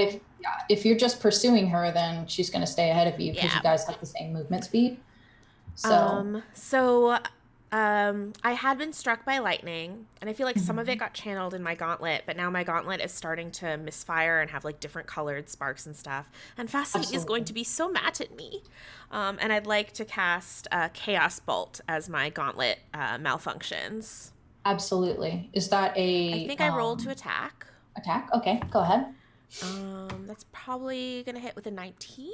[SPEAKER 4] if you're just pursuing her, then she's going to stay ahead of you because you guys have the same movement speed.
[SPEAKER 2] So, I had been struck by lightning, and I feel like some of it got channeled in my gauntlet, but now my gauntlet is starting to misfire and have different colored sparks and stuff. And Vasily is going to be so mad at me. And I'd like to cast Chaos Bolt as my gauntlet malfunctions.
[SPEAKER 4] Absolutely. Is that
[SPEAKER 2] I think I rolled to attack.
[SPEAKER 4] Attack? Okay, go ahead.
[SPEAKER 2] That's probably going to hit with a 19.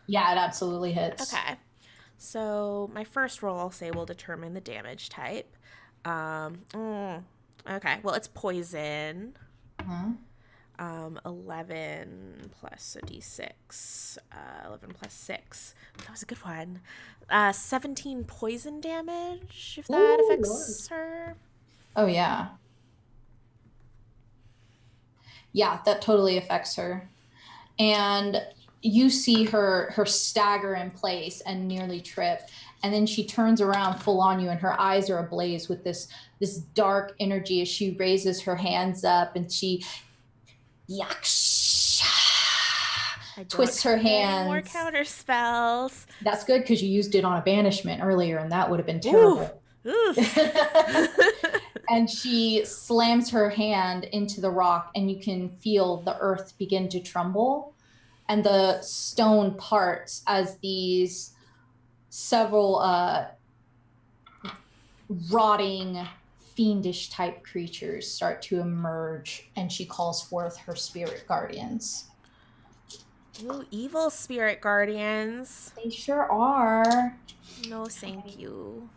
[SPEAKER 4] Yeah, it absolutely hits.
[SPEAKER 2] Okay. So my first roll, I'll say, will determine the damage type. Okay. Well, it's poison. 11 plus a d6. 11 plus 6. That was a good one. 17 poison damage, if that affects her.
[SPEAKER 4] Oh, yeah. Yeah, that totally affects her. And you see her stagger in place and nearly trip. And then she turns around full on you and her eyes are ablaze with this dark energy as she raises her hands up and she twists her hands.
[SPEAKER 2] More counter spells.
[SPEAKER 4] That's good because you used it on a banishment earlier and that would have been terrible. And she slams her hand into the rock, and you can feel the earth begin to tremble, and the stone parts as these several rotting, fiendish type creatures start to emerge, and she calls forth her spirit guardians.
[SPEAKER 2] Ooh, evil spirit guardians.
[SPEAKER 4] They sure are.
[SPEAKER 2] No, thank you.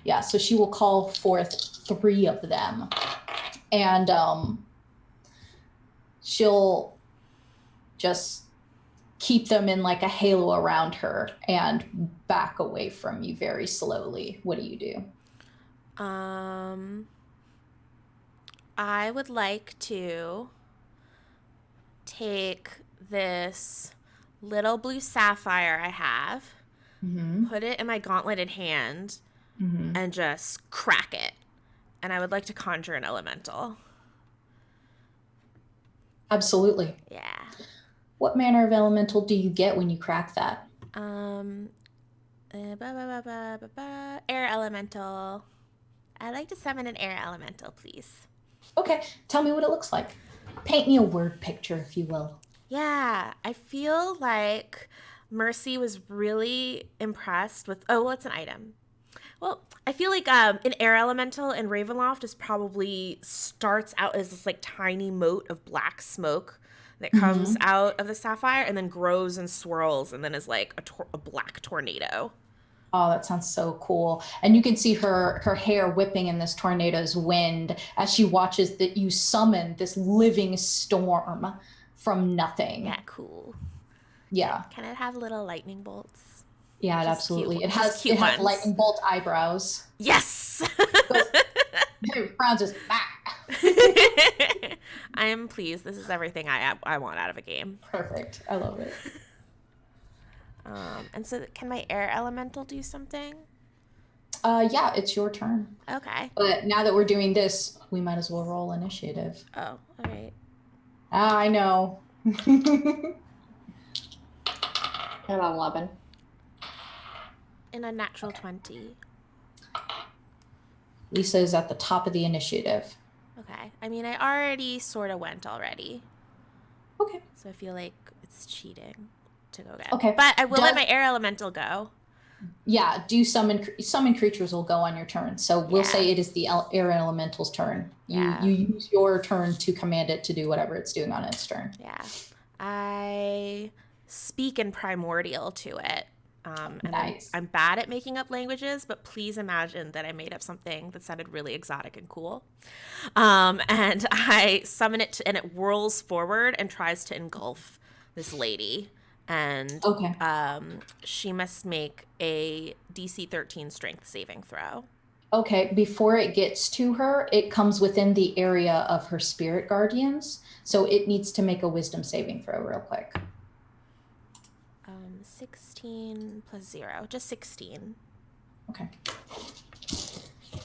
[SPEAKER 4] Yeah, so she will call forth 3 of them, and she'll just keep them in like a halo around her and back away from you very slowly. What do you do?
[SPEAKER 2] I would like to take this little blue sapphire I have, put it in my gauntleted hand, and just crack it. And I would like to conjure an elemental.
[SPEAKER 4] Absolutely.
[SPEAKER 2] Yeah.
[SPEAKER 4] What manner of elemental do you get when you crack that?
[SPEAKER 2] Air elemental. I'd like to summon an air elemental, please.
[SPEAKER 4] Okay, tell me what it looks like. Paint me a word picture, if you will.
[SPEAKER 2] Yeah, I feel like Mercy was really impressed with... Oh, well, it's an item. Well, I feel like an air elemental in Ravenloft is probably starts out as this like tiny mote of black smoke that comes out of the sapphire and then grows and swirls and then is like a black tornado.
[SPEAKER 4] Oh, that sounds so cool. And you can see her hair whipping in this tornado's wind as she watches that you summon this living storm from nothing.
[SPEAKER 2] Yeah, cool.
[SPEAKER 4] Yeah.
[SPEAKER 2] Can it have little lightning bolts?
[SPEAKER 4] Yeah, it absolutely. It has lightning bolt eyebrows.
[SPEAKER 2] Yes.
[SPEAKER 4] Frowns just
[SPEAKER 2] I am pleased. This is everything I want out of a game.
[SPEAKER 4] Perfect. I love it.
[SPEAKER 2] And so can my air elemental do something?
[SPEAKER 4] Yeah, it's your turn.
[SPEAKER 2] Okay.
[SPEAKER 4] But now that we're doing this, we might as well roll initiative.
[SPEAKER 2] Oh, all right.
[SPEAKER 4] I know.
[SPEAKER 8] And 11.
[SPEAKER 2] In a natural 20.
[SPEAKER 4] Lisa is at the top of the initiative.
[SPEAKER 2] Okay. I mean, I already sort of went already.
[SPEAKER 4] Okay.
[SPEAKER 2] So I feel like it's cheating to go again.
[SPEAKER 4] Okay.
[SPEAKER 2] But I will let my air elemental go.
[SPEAKER 4] Yeah, summon creatures will go on your turn. So we'll say it is the air elemental's turn. You use your turn to command it to do whatever it's doing on its turn.
[SPEAKER 2] Yeah. I speak in primordial to it. And
[SPEAKER 4] nice.
[SPEAKER 2] I'm bad at making up languages, but please imagine that I made up something that sounded really exotic and cool. And I summon it and it whirls forward and tries to engulf this lady. And she must make a DC 13 strength saving throw.
[SPEAKER 4] Okay, before it gets to her, it comes within the area of her spirit guardians. So it needs to make a wisdom saving throw real quick.
[SPEAKER 2] 16 plus 0, just 16.
[SPEAKER 4] Okay.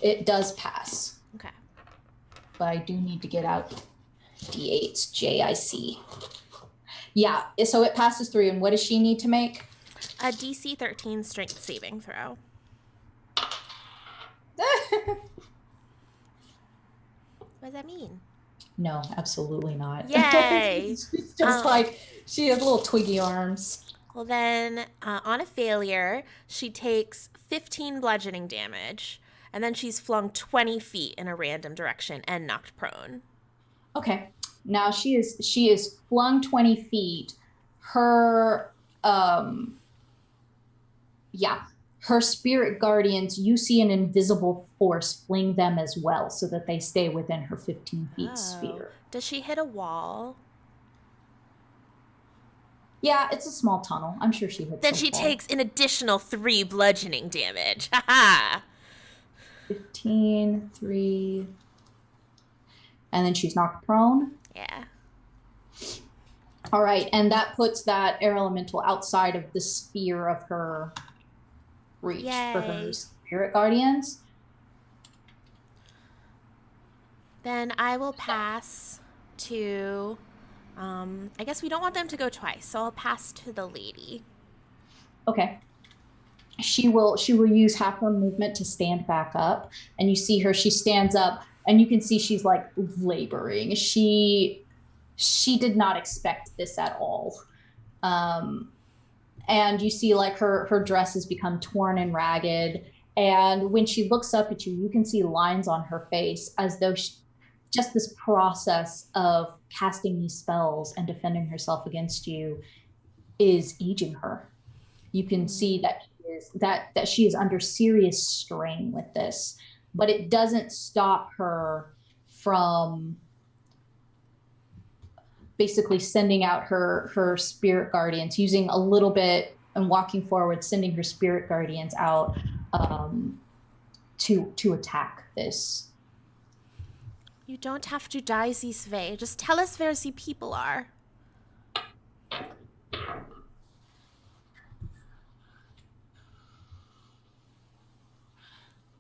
[SPEAKER 4] It does pass.
[SPEAKER 2] Okay.
[SPEAKER 4] But I do need to get out D8s, JIC. Yeah, so it passes through, and what does she need to make?
[SPEAKER 2] A DC 13 strength saving throw. What does that mean?
[SPEAKER 4] No, absolutely not.
[SPEAKER 2] Yay!
[SPEAKER 4] She's just like, she has little twiggy arms.
[SPEAKER 2] Well then, on a failure, she takes 15 bludgeoning damage, and then she's flung 20 feet in a random direction and knocked prone.
[SPEAKER 4] Okay. Now she is flung 20 feet. Her her spirit guardians, you see an invisible force fling them as well so that they stay within her 15 feet sphere.
[SPEAKER 2] Does she hit a wall?
[SPEAKER 4] Yeah, it's a small tunnel. I'm sure she hits.
[SPEAKER 2] Then she takes an additional 3 bludgeoning damage. Haha.
[SPEAKER 4] 15, 3. And then she's knocked prone.
[SPEAKER 2] Yeah.
[SPEAKER 4] All right, and that puts that air elemental outside of the sphere of her reach for her spirit guardians.
[SPEAKER 2] Then I will pass to... I guess we don't want them to go twice, so I'll pass to the lady.
[SPEAKER 4] Okay. she will use half her movement to stand back up, and you see her, she stands up, and you can see she's like laboring. She did not expect this at all. And you see like her dress has become torn and ragged, and when she looks up at you, you can see lines on her face as though just this process of casting these spells and defending herself against you is aging her. You can see that she is under serious strain with this, but it doesn't stop her from basically sending out her spirit guardians, using a little bit and walking forward, sending her spirit guardians out to attack this.
[SPEAKER 2] You don't have to die this way. Just tell us where the people are.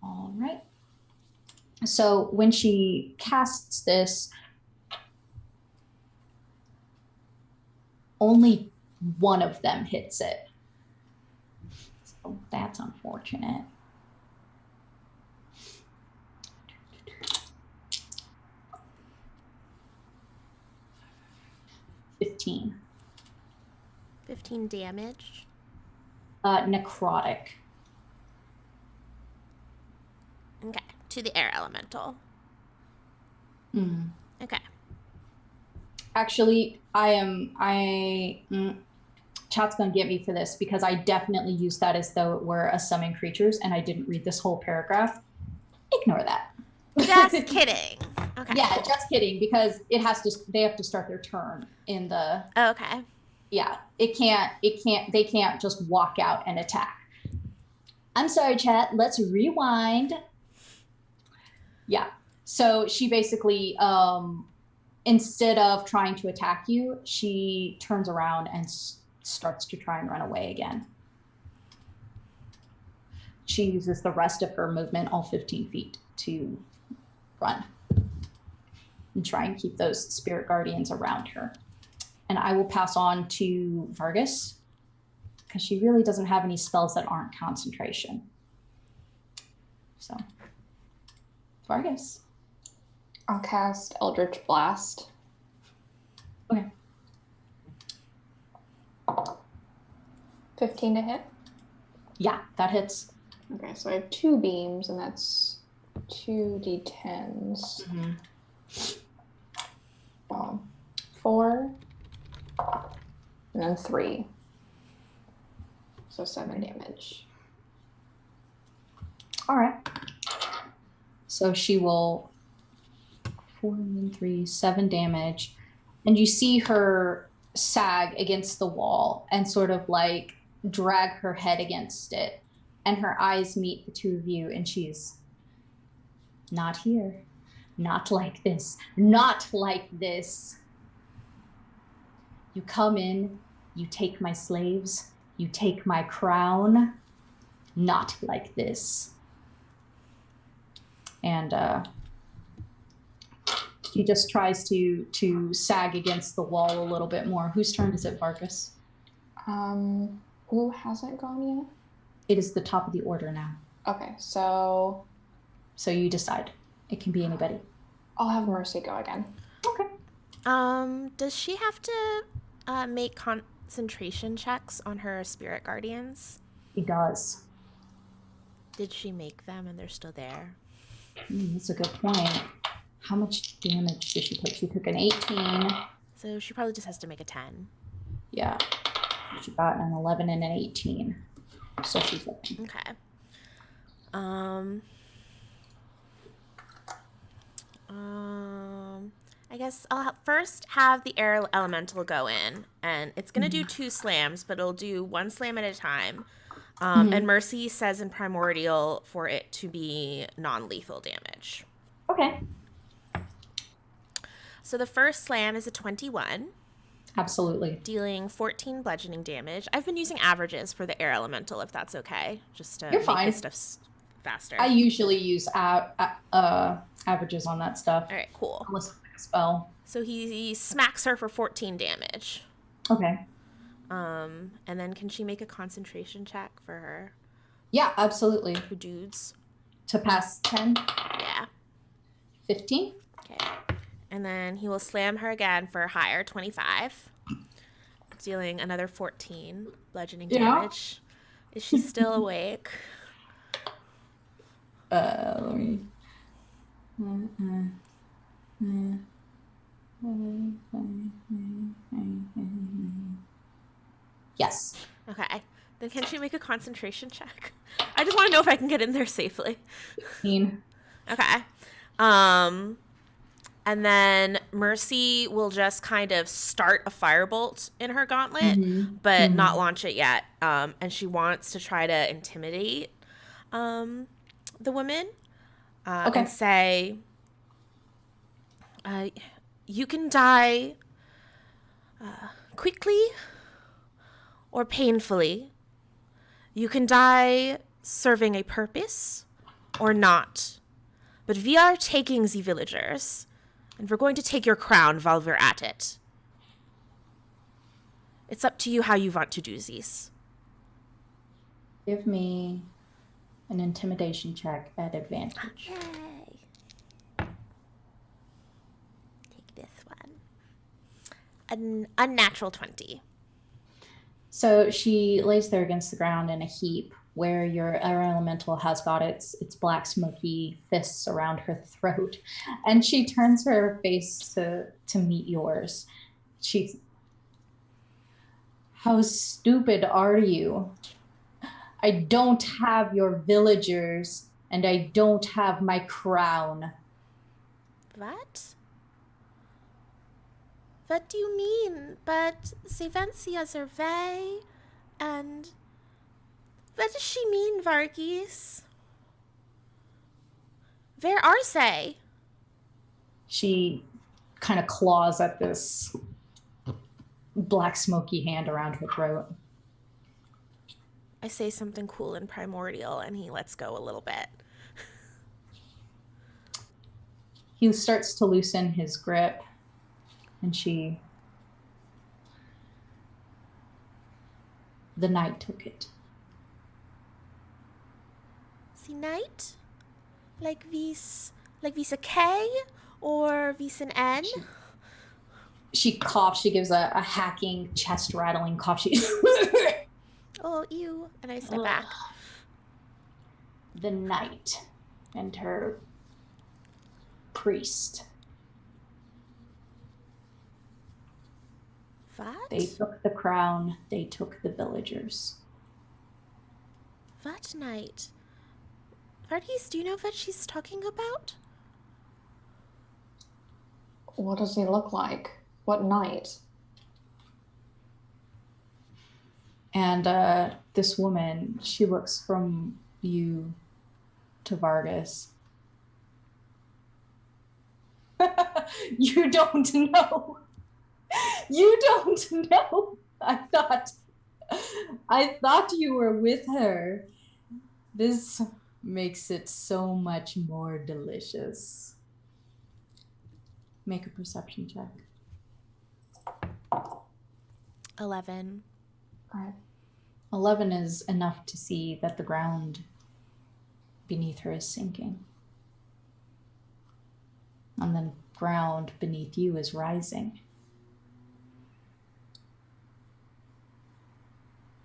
[SPEAKER 4] All right. So when she casts this, only one of them hits it. So that's unfortunate. $15.
[SPEAKER 2] 15 damage.
[SPEAKER 4] Necrotic.
[SPEAKER 2] Okay, to the air elemental. Okay.
[SPEAKER 4] Actually, chat's gonna get me for this because I definitely used that as though it were a summon creatures, and I didn't read this whole paragraph. Ignore that.
[SPEAKER 2] Just kidding. Okay.
[SPEAKER 4] Yeah, cool. Just kidding, because they have to start their turn in the.
[SPEAKER 2] Okay.
[SPEAKER 4] Yeah, they can't just walk out and attack. I'm sorry, chat. Let's rewind. Yeah. So she basically, instead of trying to attack you, she turns around and starts to try and run away again. She uses the rest of her movement, all 15 feet, to run and try and keep those spirit guardians around her. And I will pass on to Vargis, because she really doesn't have any spells that aren't concentration. So, Vargis.
[SPEAKER 8] I'll cast Eldritch Blast.
[SPEAKER 4] Okay.
[SPEAKER 8] 15 to hit?
[SPEAKER 4] Yeah, that hits.
[SPEAKER 8] Okay, so I have 2 beams, and that's 2d10s. 4, and then 3. So 7 damage.
[SPEAKER 4] All right. So she will 4 and then 3, 7 damage. And you see her sag against the wall and sort of like drag her head against it. And her eyes meet the two of you, and she's not here. Not like this. Not like this. You come in, you take my slaves, you take my crown. Not like this. And he just tries to sag against the wall a little bit more. Whose turn is it, Vargis?
[SPEAKER 8] Who hasn't gone yet?
[SPEAKER 4] It is the top of the order now.
[SPEAKER 8] Okay, so
[SPEAKER 4] you decide. It can be anybody.
[SPEAKER 8] I'll have Mercy go again.
[SPEAKER 4] Okay.
[SPEAKER 2] Does she have to make concentration checks on her spirit guardians?
[SPEAKER 4] He does.
[SPEAKER 2] Did she make them and they're still there?
[SPEAKER 4] That's a good point. How much damage did she take? She took an 18.
[SPEAKER 2] So she probably just has to make a 10.
[SPEAKER 4] Yeah. She got an 11 and an 18. So she's okay.
[SPEAKER 2] Okay. I guess I'll first have the air elemental go in, and it's going to do 2 slams, but it'll do 1 slam at a time. And Mercy says in Primordial for it to be non-lethal damage.
[SPEAKER 4] Okay.
[SPEAKER 2] So the first slam is a 21.
[SPEAKER 4] Absolutely.
[SPEAKER 2] Dealing 14 bludgeoning damage. I've been using averages for the air elemental, if that's okay, just to
[SPEAKER 4] You're
[SPEAKER 2] make
[SPEAKER 4] fine.
[SPEAKER 2] this stuff faster.
[SPEAKER 4] I usually use averages on that stuff.
[SPEAKER 2] All right, cool.
[SPEAKER 4] Unless it's like a spell.
[SPEAKER 2] So he smacks her for 14 damage.
[SPEAKER 4] Okay.
[SPEAKER 2] And then can she make a concentration check for her
[SPEAKER 4] Yeah, absolutely.
[SPEAKER 2] For dudes.
[SPEAKER 4] To pass 10?
[SPEAKER 2] Yeah.
[SPEAKER 4] 15?
[SPEAKER 2] Okay. And then he will slam her again for higher, 25. Dealing another 14 bludgeoning damage. Is she still awake?
[SPEAKER 4] Let me... Yes.
[SPEAKER 2] Okay. Then can she make a concentration check? I just want to know if I can get in there safely.
[SPEAKER 4] 15.
[SPEAKER 2] Okay. And then Mercy will just kind of start a firebolt in her gauntlet, but not launch it yet. And she wants to try to intimidate the woman and say, you can die quickly or painfully. You can die serving a purpose or not. But we are taking the villagers, and we're going to take your crown while we're at it. It's up to you how you want to do this.
[SPEAKER 4] Give me an intimidation check at advantage.
[SPEAKER 2] Okay. Take this one. An unnatural 20.
[SPEAKER 4] So she lays there against the ground in a heap where your air elemental has got its black smoky fists around her throat. And she turns her face to meet yours. How stupid are you? I don't have your villagers, and I don't have my crown.
[SPEAKER 2] What? What do you mean? But Sivencias are they, and what does she mean, Vargis? Where are they?
[SPEAKER 4] She kind of claws at this black smoky hand around her throat.
[SPEAKER 2] I say something cool and primordial, and he lets go a little bit.
[SPEAKER 4] He starts to loosen his grip, and the night took it.
[SPEAKER 2] The night? Like vis a K or vis an N?
[SPEAKER 4] She coughs. She gives a hacking, chest rattling cough. She
[SPEAKER 2] Oh, ew. And I step back.
[SPEAKER 4] The night and her priest.
[SPEAKER 2] What?
[SPEAKER 4] They took the crown. They took the villagers.
[SPEAKER 2] What night? Vargis, do you know what she's talking about?
[SPEAKER 8] What does he look like? What night?
[SPEAKER 4] And this woman, she looks from you to Vargis. You don't know. You don't know. I thought you were with her. This makes it so much more delicious. Make a perception check.
[SPEAKER 2] 11.
[SPEAKER 4] All right. 11 is enough to see that the ground beneath her is sinking. And the ground beneath you is rising.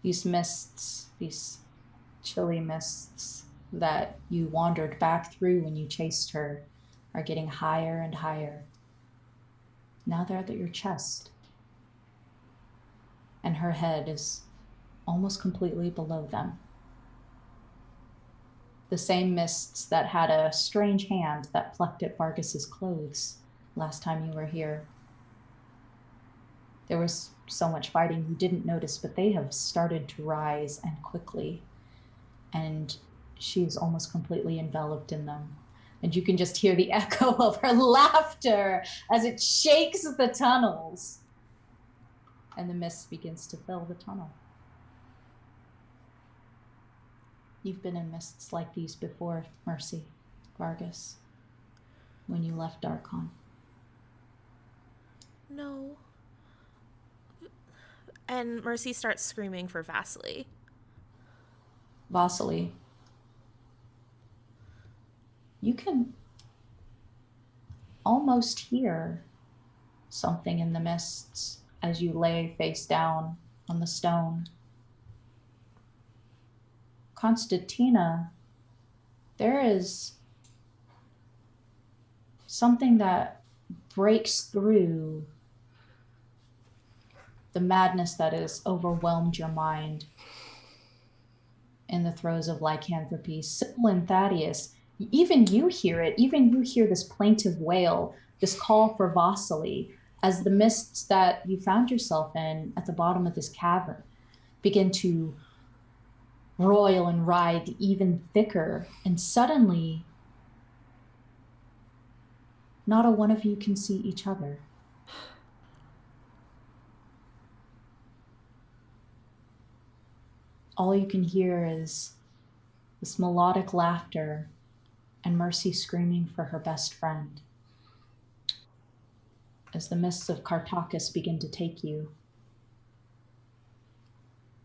[SPEAKER 4] These mists, these chilly mists that you wandered back through when you chased her are getting higher and higher. Now they're at your chest. And her head is almost completely below them. The same mists that had a strange hand that plucked at Vargis's clothes last time you were here. There was so much fighting you didn't notice, but they have started to rise and quickly. And she's almost completely enveloped in them. And you can just hear the echo of her laughter as it shakes the tunnels. And the mist begins to fill the tunnel. You've been in mists like these before, Mercy, Vargis, when you left Darkon.
[SPEAKER 2] No. And Mercy starts screaming for Vasily.
[SPEAKER 4] Vasily, you can almost hear something in the mists as you lay face down on the stone. Constantina, there is something that breaks through the madness that has overwhelmed your mind in the throes of lycanthropy. Sybil and Thaddeus, even you hear it. Even you hear this plaintive wail, this call for Vasily, as the mists that you found yourself in at the bottom of this cavern begin to roil and ride even thicker. And suddenly, not a one of you can see each other. All you can hear is this melodic laughter and Mercy screaming for her best friend as the mists of Kartakis begin to take you.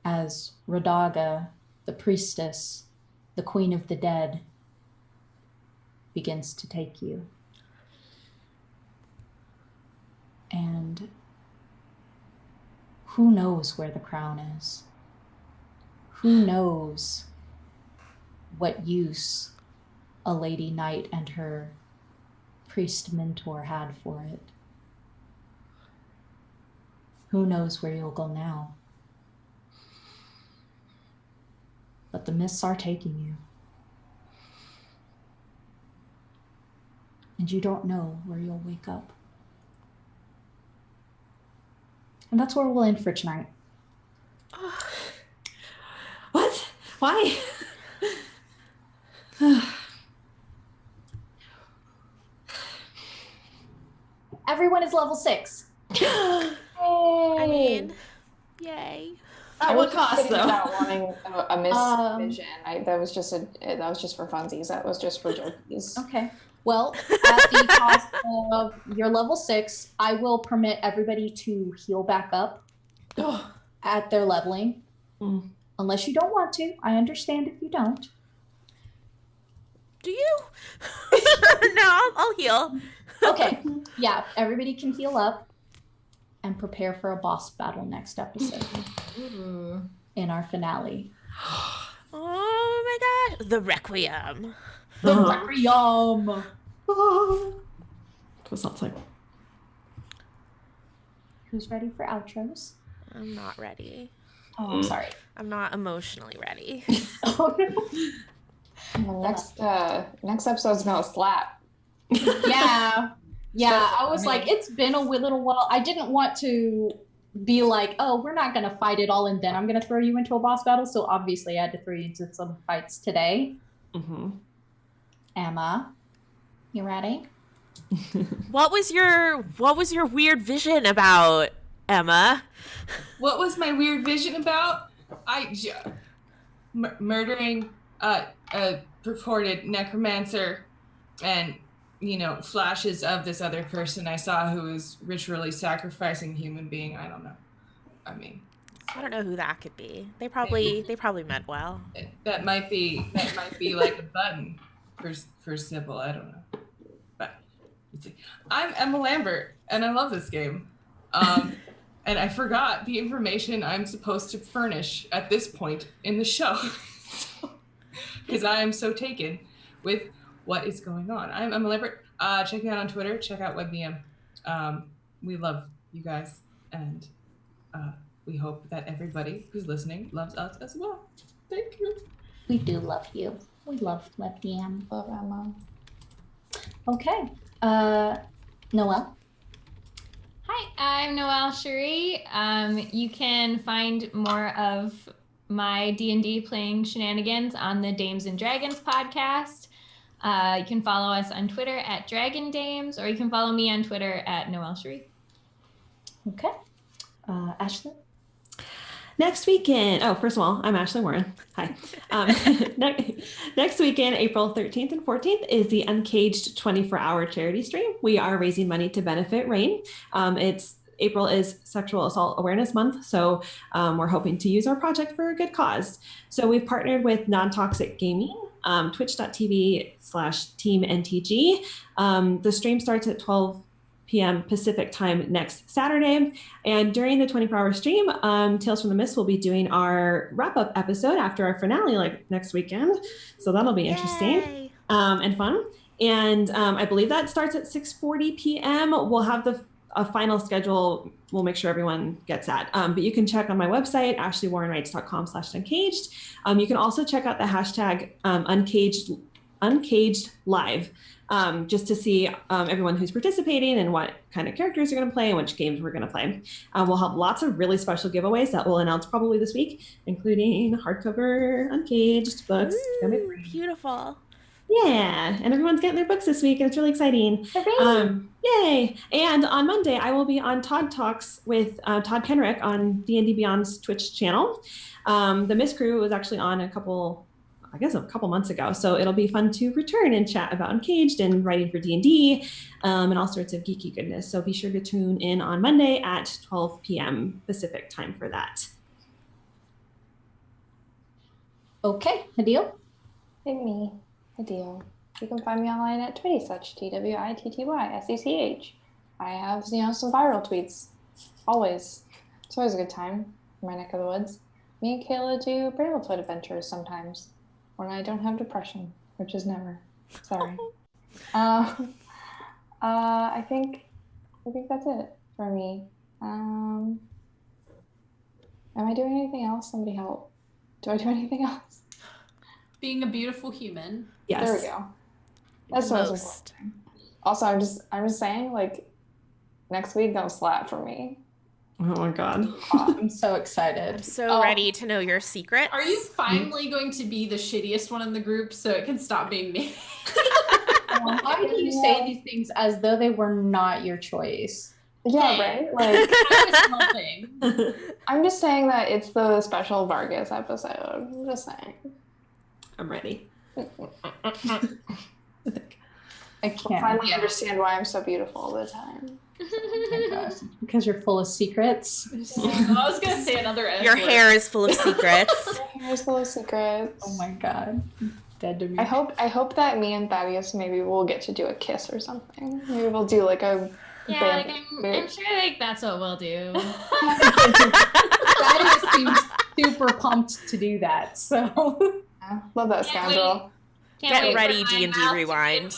[SPEAKER 4] As Radaga, the priestess, the queen of the dead, begins to take you. And who knows where the crown is? Who knows what use a lady knight and her priest mentor had for it? Who knows where you'll go now? But the mists are taking you. And you don't know where you'll wake up. And that's where we'll end for tonight.
[SPEAKER 6] What? Why?
[SPEAKER 4] Everyone is level 6.
[SPEAKER 2] I mean, yay.
[SPEAKER 6] At what cost, though?
[SPEAKER 8] Without wanting a miss vision. That was just for funsies. That was just for jokies.
[SPEAKER 4] Okay. Well, at the cost of your level 6, I will permit everybody to heal back up at their leveling. Unless you don't want to. I understand if you don't.
[SPEAKER 2] Do you? No, I'll heal.
[SPEAKER 4] Okay. Yeah, everybody can heal up and prepare for a boss battle next episode. In our finale.
[SPEAKER 2] Oh my gosh. The Requiem.
[SPEAKER 4] The Requiem.
[SPEAKER 6] What's that like?
[SPEAKER 4] Who's ready for outros?
[SPEAKER 2] I'm not ready.
[SPEAKER 4] Oh, I'm sorry.
[SPEAKER 2] I'm not emotionally ready.
[SPEAKER 4] Oh, no.
[SPEAKER 8] Well, next episode's gonna slap.
[SPEAKER 4] Yeah. Yeah, I was like, it's been a little while. I didn't want to be like, oh, we're not going to fight it all and then I'm going to throw you into a boss battle. So obviously I had to throw you into some fights today. Emma, you ready?
[SPEAKER 2] What was your weird vision about, Emma?
[SPEAKER 9] What was my weird vision about? Murdering a purported necromancer and, flashes of this other person I saw who was ritually sacrificing a human being. I don't know. I mean,
[SPEAKER 2] I don't know who that could be. They probably meant well.
[SPEAKER 9] That might be like a button for Sybil. I don't know. But I'm Emma Lambert and I love this game. And I forgot the information I'm supposed to furnish at this point in the show. Because I am so taken with what is going on. I'm Emma Lambert. Check me out on Twitter. Check out WebVM. We love you guys. And we hope that everybody who's listening loves us as well. Thank you.
[SPEAKER 4] We do love you. We love WebVM.
[SPEAKER 8] Love Emma.
[SPEAKER 4] Okay. Noelle?
[SPEAKER 7] Hi, I'm Noelle Cherie. You can find more of my D&D playing shenanigans on the Dames and Dragons podcast. You can follow us on Twitter at Dragon Dames, or you can follow me on Twitter at Noelle Cherie.
[SPEAKER 4] Okay. Ashley?
[SPEAKER 6] Next weekend, first of all, I'm Ashley Warren. Hi. Next weekend, April 13th and 14th, is the Uncaged 24-hour charity stream. We are raising money to benefit RAIN. It's April is Sexual Assault Awareness Month, so we're hoping to use our project for a good cause. So we've partnered with Non-Toxic Gaming, twitch.tv/teamntg. The stream starts at 12 p.m. Pacific time next Saturday. And during the 24-hour stream, Tales from the Mist will be doing our wrap-up episode after our finale, like next weekend. So that'll be interesting and fun. And I believe that starts at 6:40 p.m. We'll have a final schedule. We'll make sure everyone gets that. But you can check on my website, ashleywarrenwrites.com/uncaged. You can also check out the hashtag uncaged live. Just to see everyone who's participating and what kind of characters are going to play and which games we're going to play. We'll have lots of really special giveaways that we'll announce probably this week, including hardcover Uncaged books.
[SPEAKER 2] Ooh, beautiful.
[SPEAKER 6] Yeah, and everyone's getting their books this week, and it's really exciting. Yay! And on Monday, I will be on Todd Talks with Todd Kenrick on D&D Beyond's Twitch channel. The Miss Crew was actually on a couple months ago. So it'll be fun to return and chat about Uncaged and writing for D&D and all sorts of geeky goodness. So be sure to tune in on Monday at 12 p.m. Pacific time for that.
[SPEAKER 4] Okay, Adil?
[SPEAKER 8] Hey, me. Adil. You can find me online at Twitty-such, TWITTYSECH. I have, some viral tweets. Always. It's always a good time in my neck of the woods. Me and Kayla do Brambletoad adventures sometimes. When I don't have depression, which is never. Sorry. I think that's it for me. Am I doing anything else? Somebody help. Do I do anything else?
[SPEAKER 5] Being a beautiful human.
[SPEAKER 6] Yes.
[SPEAKER 8] There we go. That's the most important thing. Also, I'm just saying, next week don't slap for me.
[SPEAKER 6] Oh my God.
[SPEAKER 4] I'm so excited.
[SPEAKER 2] I'm so ready to know your secrets.
[SPEAKER 5] Are you finally going to be the shittiest one in the group so it can stop being me?
[SPEAKER 4] Why do you say these things as though they were not your choice?
[SPEAKER 8] Yeah, right? I'm just saying that it's the special Vargis episode. I'm just saying.
[SPEAKER 6] I'm ready.
[SPEAKER 4] I can't
[SPEAKER 8] finally understand why I'm so beautiful all the time.
[SPEAKER 4] Oh my gosh. Because you're full of secrets.
[SPEAKER 5] I was gonna say another S
[SPEAKER 2] Your
[SPEAKER 5] word.
[SPEAKER 2] hair is full of secrets.
[SPEAKER 8] My hair is full of secrets.
[SPEAKER 4] Oh my God. Dead to me.
[SPEAKER 8] I hope that me and Thaddeus maybe we'll get to do a kiss or something. Maybe we'll do a
[SPEAKER 7] I'm sure that's what we'll do.
[SPEAKER 4] Thaddeus seems super pumped to do that. So
[SPEAKER 8] yeah, love that scoundrel.
[SPEAKER 2] Get ready, D&D Rewind.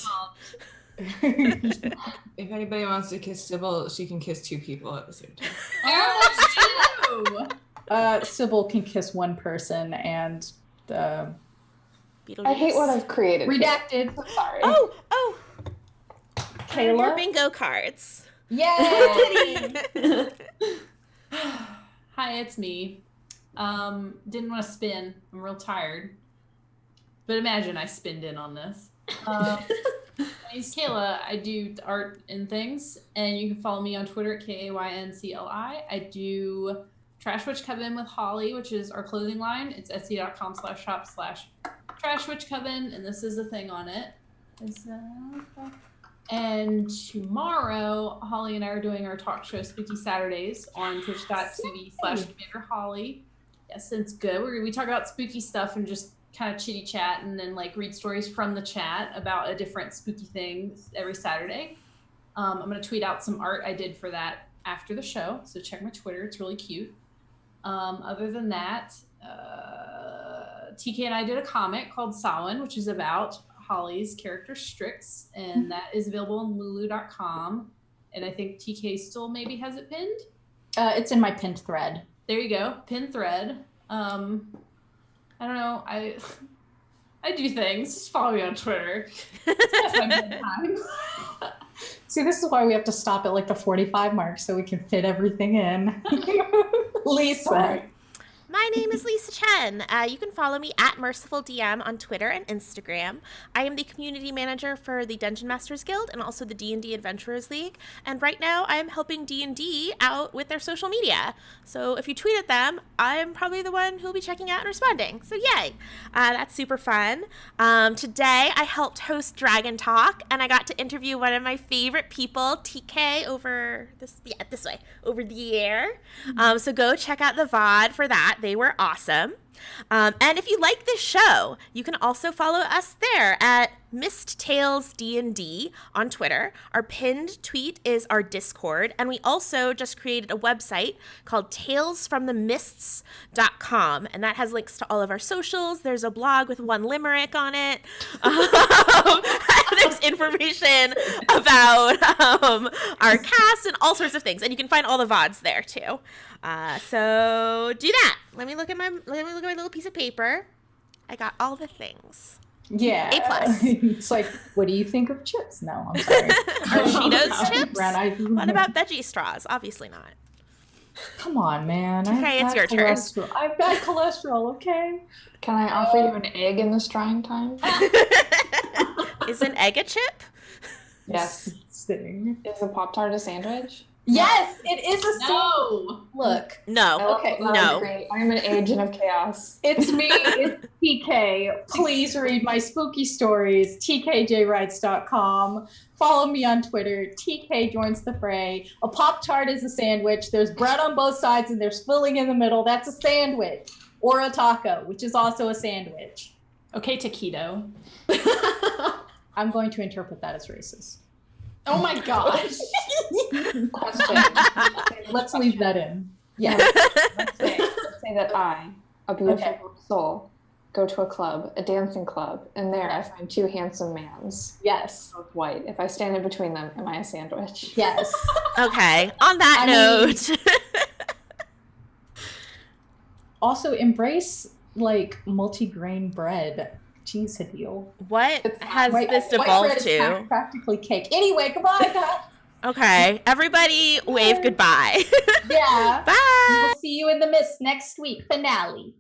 [SPEAKER 9] If anybody wants to kiss Sybil, she can kiss two people at the same time.
[SPEAKER 5] Oh, that's true.
[SPEAKER 4] Sybil can kiss one person and
[SPEAKER 8] I hate what I've created.
[SPEAKER 4] redacted.
[SPEAKER 8] I'm sorry.
[SPEAKER 2] Oh,
[SPEAKER 4] Kayla.
[SPEAKER 2] your bingo cards.
[SPEAKER 4] Yay!
[SPEAKER 5] Hi, it's me. Didn't want to spin. I'm real tired. But imagine I spinned in on this. My name's Kayla. I do art and things, and you can follow me on Twitter at KAYNCLI. I do Trash Witch Coven with Holly, which is our clothing line. It's etsy.com/shop/trashwitchcoven, and this is a thing on it. And tomorrow, Holly and I are doing our talk show Spooky Saturdays on twitch.tv/CommanderHolly. Yes, it's good. We talk about spooky stuff and just kind of chitty chat and then read stories from the chat about a different spooky thing every Saturday. I'm going to tweet out some art I did for that after the show, so check my Twitter. It's really cute. Other than that, TK and I did a comic called Samhain, which is about Holly's character Strix, and that is available on lulu.com. And I think TK still maybe has it pinned.
[SPEAKER 4] It's in my pinned thread.
[SPEAKER 5] There you go, pinned thread. I don't know. I do things. Just follow me on Twitter. That's my bedtime.
[SPEAKER 4] See, this is why we have to stop at the 45 mark so we can fit everything in. Lisa.
[SPEAKER 2] My name is Lisa Chen. You can follow me at MercifulDM on Twitter and Instagram. I am the community manager for the Dungeon Masters Guild and also the D&D Adventurers League. And right now I am helping D&D out with their social media. So if you tweet at them, I'm probably the one who'll be checking out and responding. So yay! That's super fun. Today I helped host Dragon Talk, and I got to interview one of my favorite people, TK, over the air. So go check out the VOD for that. They were awesome. And if you like this show, you can also follow us there at Mist Tales D&D on Twitter. Our pinned tweet is our Discord, and we also just created a website called talesfromthemists.com, and that has links to all of our socials. There's a blog with one limerick on it. There's information about our cast and all sorts of things, and you can find all the VODs there too. So do that. Let me look at my little piece of paper. I got all the things.
[SPEAKER 4] Yeah.
[SPEAKER 2] A+.
[SPEAKER 4] It's like, what do you think of chips? No, I'm sorry.
[SPEAKER 2] Are Cheetos chips? What about veggie straws? Obviously not.
[SPEAKER 4] Come on, man.
[SPEAKER 2] Okay, it's your turn.
[SPEAKER 4] I've got cholesterol, okay?
[SPEAKER 8] Can I offer you an egg in this trying time?
[SPEAKER 2] Is an egg a chip?
[SPEAKER 8] Yes. Is a Pop-Tart a sandwich?
[SPEAKER 4] Yes, it is a
[SPEAKER 5] No.
[SPEAKER 4] Look.
[SPEAKER 2] No.
[SPEAKER 4] Okay.
[SPEAKER 2] No.
[SPEAKER 8] I'm an agent of chaos.
[SPEAKER 4] It's me. It's TK. Please read my spooky stories, tkjwrites.com. Follow me on Twitter. TK joins the fray. A Pop-Tart is a sandwich. There's bread on both sides and there's filling in the middle. That's a sandwich. Or a taco, which is also a sandwich.
[SPEAKER 5] Okay, taquito.
[SPEAKER 4] I'm going to interpret that as racist.
[SPEAKER 5] Oh my gosh.
[SPEAKER 8] Question.
[SPEAKER 4] Let's leave that in. Yeah.
[SPEAKER 8] Let's say that I, a beautiful soul, go to a club, a dancing club, and there I find two handsome mans.
[SPEAKER 4] Yes.
[SPEAKER 8] Both white. If I stand in between them, am I a sandwich?
[SPEAKER 4] Yes.
[SPEAKER 2] Okay. On that note.
[SPEAKER 4] Also, embrace like multi-grain bread. Jeez, Hadil.
[SPEAKER 2] What has this evolved to?
[SPEAKER 4] Practically cake. Anyway, goodbye, guys.
[SPEAKER 2] Okay. Everybody wave goodbye.
[SPEAKER 4] Yeah.
[SPEAKER 2] Bye.
[SPEAKER 4] We'll see you in the mist next week. Finale.